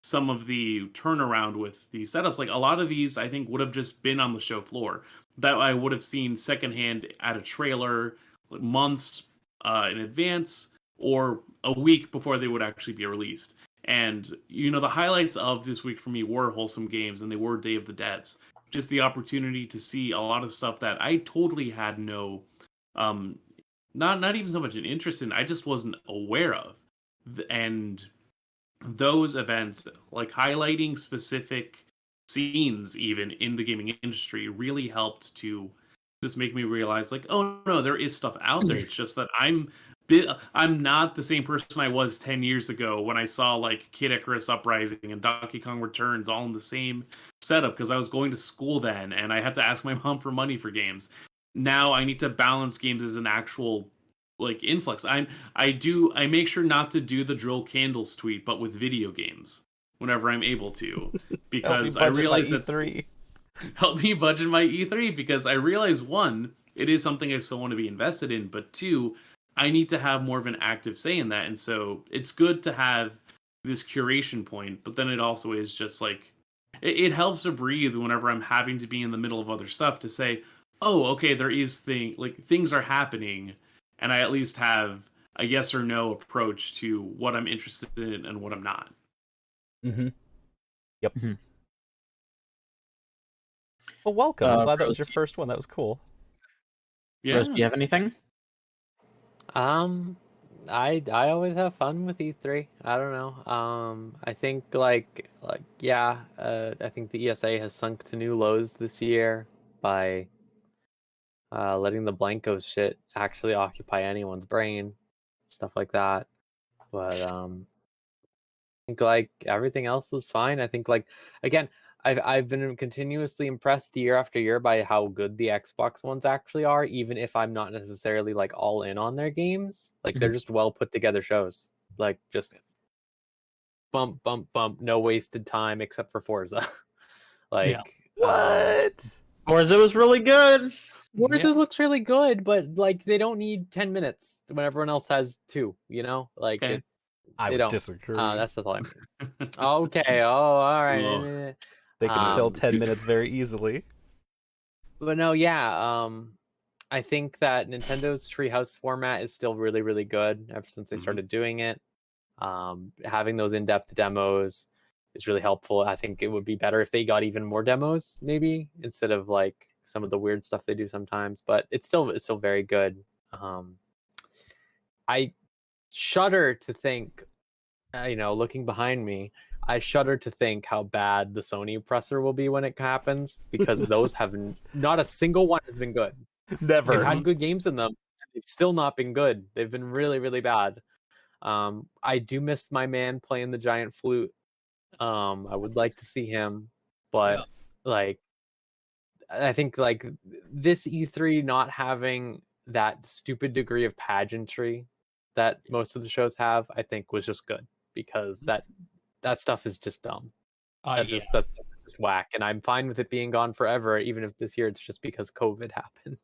some of the turnaround with the setups, like a lot of these I think would have just been on the show floor that I would have seen secondhand at a trailer months in advance or a week before they would actually be released. And, you know, the highlights of this week for me were Wholesome Games and they were Day of the Devs. Just the opportunity to see a lot of stuff that I totally had no, not even so much an interest in, I just wasn't aware of. And those events, like highlighting specific scenes even in the gaming industry, really helped to just make me realize like, oh no, there is stuff out there. It's just that I'm not the same person I was 10 years ago when I saw like Kid Icarus Uprising and Donkey Kong Returns all in the same setup, because I was going to school then and I had to ask my mom for money for games. Now I need to balance games as an actual like influx. I make sure not to do the drill candles tweet, but with video games whenever I'm able to, because I realize that help me budget my E3, because I realize one, it is something I still want to be invested in, but two, I need to have more of an active say in that. And so it's good to have this curation point, but then it also is just like, it helps to breathe whenever I'm having to be in the middle of other stuff to say, oh, okay, there is things are happening, and I at least have a yes or no approach to what I'm interested in and what I'm not. Mm-hmm. Yep. Mm-hmm. Well, welcome. I'm glad that was your first one. That was cool. Yeah. Rose, do you have anything? I always have fun with E3. I don't know. I think like yeah. I think the ESA has sunk to new lows this year by letting the Blanco shit actually occupy anyone's brain, stuff like that. But I think like everything else was fine. I think like again, I've been continuously impressed year after year by how good the Xbox ones actually are, even if I'm not necessarily like all in on their games. Like they're just well put together shows. Like just bump, no wasted time except for Forza. Like what? Forza was really good. Forza looks really good, but like they don't need 10 minutes when everyone else has 2, you know? Like I would disagree. That's the thought. Okay, all right. Well, they can fill 10 minutes very easily. But no, yeah, I think that Nintendo's Treehouse format is still really, really good ever since they started doing it. Having those in-depth demos is really helpful. I think it would be better if they got even more demos, maybe, instead of like some of the weird stuff they do sometimes. But it's still very good. I shudder to think, looking behind me, I shudder to think how bad the Sony presser will be when it happens, because those have not a single one has been good. Never. They've had good games in them. They've still not been good. They've been really, really bad. I do miss my man playing the giant flute. I would like to see him, but like I think like this E3 not having that stupid degree of pageantry that most of the shows have, I think was just good, because that stuff is just dumb. That's just whack, and I'm fine with it being gone forever, even if this year it's just because COVID happened.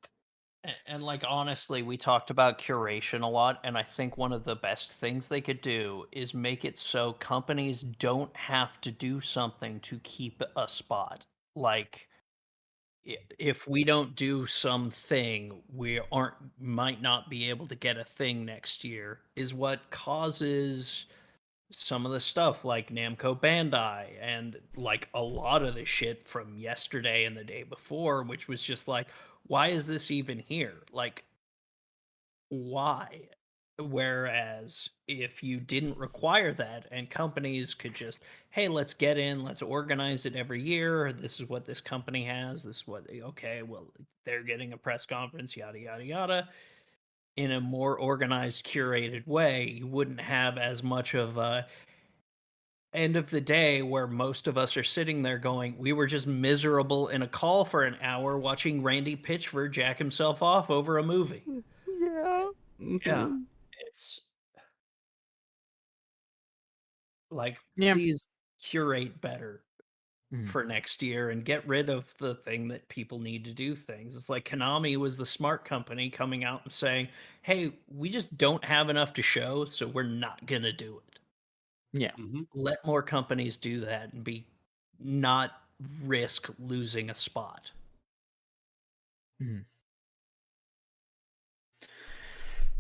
And like honestly, we talked about curation a lot, and I think one of the best things they could do is make it so companies don't have to do something to keep a spot. Like if we don't do something, we might not be able to get a thing next year, is what causes some of the stuff like Namco Bandai and like a lot of the shit from yesterday and the day before, which was just like, why is this even here? Like, why? Whereas if you didn't require that and companies could just, hey, let's get in, let's organize it every year. This is what this company has. This is what, okay, well, they're getting a press conference, yada, yada, yada. In a more organized, curated way, you wouldn't have as much of a end of the day where most of us are sitting there going, we were just miserable in a call for an hour watching Randy Pitchford jack himself off over a movie. Yeah. Yeah. It's like, Yeah. please curate better for next year and get rid of the thing that people need to do things. It's like Konami was the smart company coming out and saying, hey, we just don't have enough to show, so we're not going to do it. Yeah. Let more companies do that and not risk losing a spot.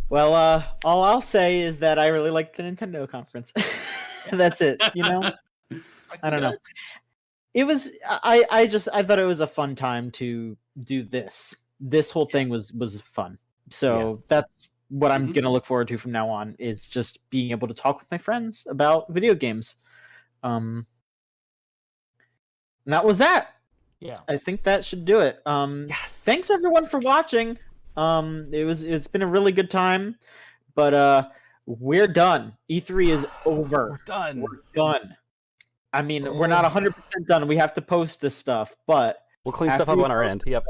Well, all I'll say is that I really liked the Nintendo conference. That's it. You know, I don't know. It was. I thought it was a fun time to do this. This whole thing was fun. So that's what I'm gonna look forward to from now on. Is just being able to talk with my friends about video games. And that was that. Yeah. I think that should do it. Yes. Thanks everyone for watching. It's been a really good time, but we're done. E3 is over. We're done. We're done. I mean, we're not 100% done. We have to post this stuff, but we'll clean stuff up on our end. Yep.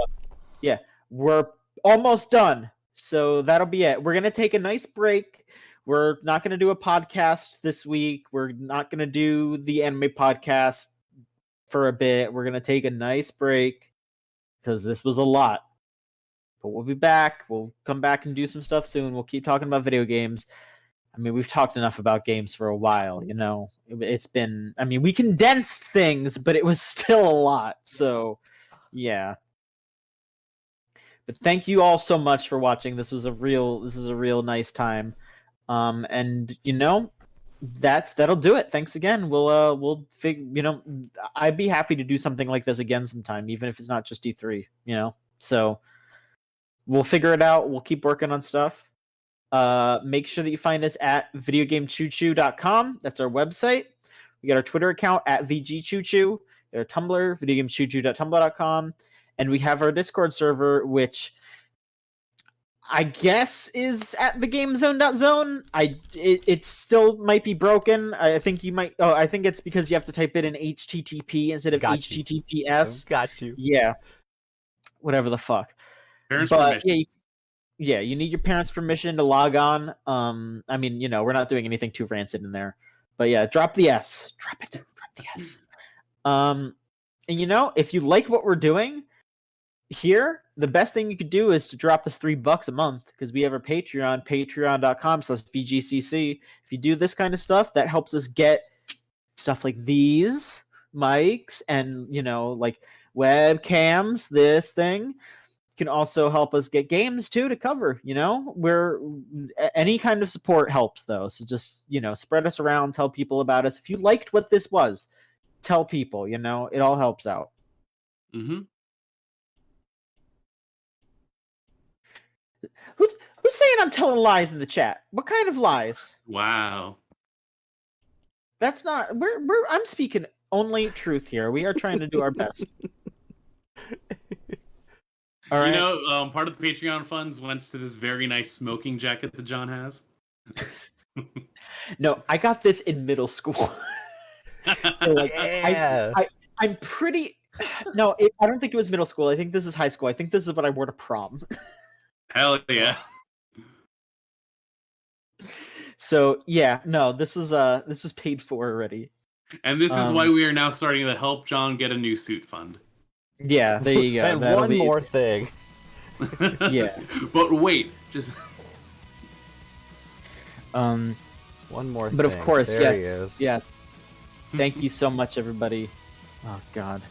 Yeah, we're almost done. So that'll be it. We're gonna take a nice break. We're not gonna do a podcast this week. We're not gonna do the anime podcast for a bit. We're gonna take a nice break because this was a lot. But we'll be back. We'll come back and do some stuff soon. We'll keep talking about video games. I mean, we've talked enough about games for a while, you know. It's been, I mean, we condensed things, but it was still a lot. So, yeah. But thank you all so much for watching. This is a real nice time. And you know, that'll do it. Thanks again. We'll you know, I'd be happy to do something like this again sometime, even if it's not just E3, you know. So we'll figure it out. We'll keep working on stuff. Make sure that you find us at videogamechoochoo.com. That's our website. We got our Twitter account at VGCC. We got our Tumblr, videogamechoochoo.tumblr.com. And we have our Discord server, which I guess is at thegamezone.zone. It still might be broken. I think you might. Oh, I think it's because you have to type it in HTTP instead of HTTPS. Got you. Yeah. Whatever the fuck. Parents' But permission. yeah, you need your parents' permission to log on. I mean, you know, we're not doing anything too rancid in there. But yeah, drop the S. Drop it. Drop the S. And you know, if you like what we're doing here, the best thing you could do is to drop us $3 a month, because we have our Patreon, patreon.com/VGCC. If you do this kind of stuff, that helps us get stuff like these mics and, you know, like webcams, this thing. Can also help us get games too to cover, you know. Any kind of support helps though, so just, you know, spread us around, tell people about us. If you liked what this was, tell people, you know, it all helps out. Who's saying I'm telling lies in the chat? What kind of lies? Wow. That's not, I'm speaking only truth here. We are trying to do our best. All right. You know, part of the Patreon funds went to this very nice smoking jacket that John has. No, I got this in middle school. So, like, Yeah. I'm pretty. No, I don't think it was middle school. I think this is high school. I think this is what I wore to prom. Hell yeah. So yeah, no, this was paid for already. And this is why we are now starting to help John get a new suit fund. Yeah, there you go. And That'll one be- more thing. Yeah. But wait, just One more thing. But of course, there he yes, is. yes. Thank you so much, everybody. Oh God.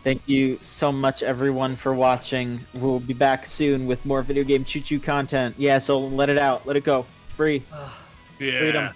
Thank you so much, everyone, for watching. We'll be back soon with more video game choo-choo content. Yeah, so let it out. Let it go. Free. yeah. Freedom.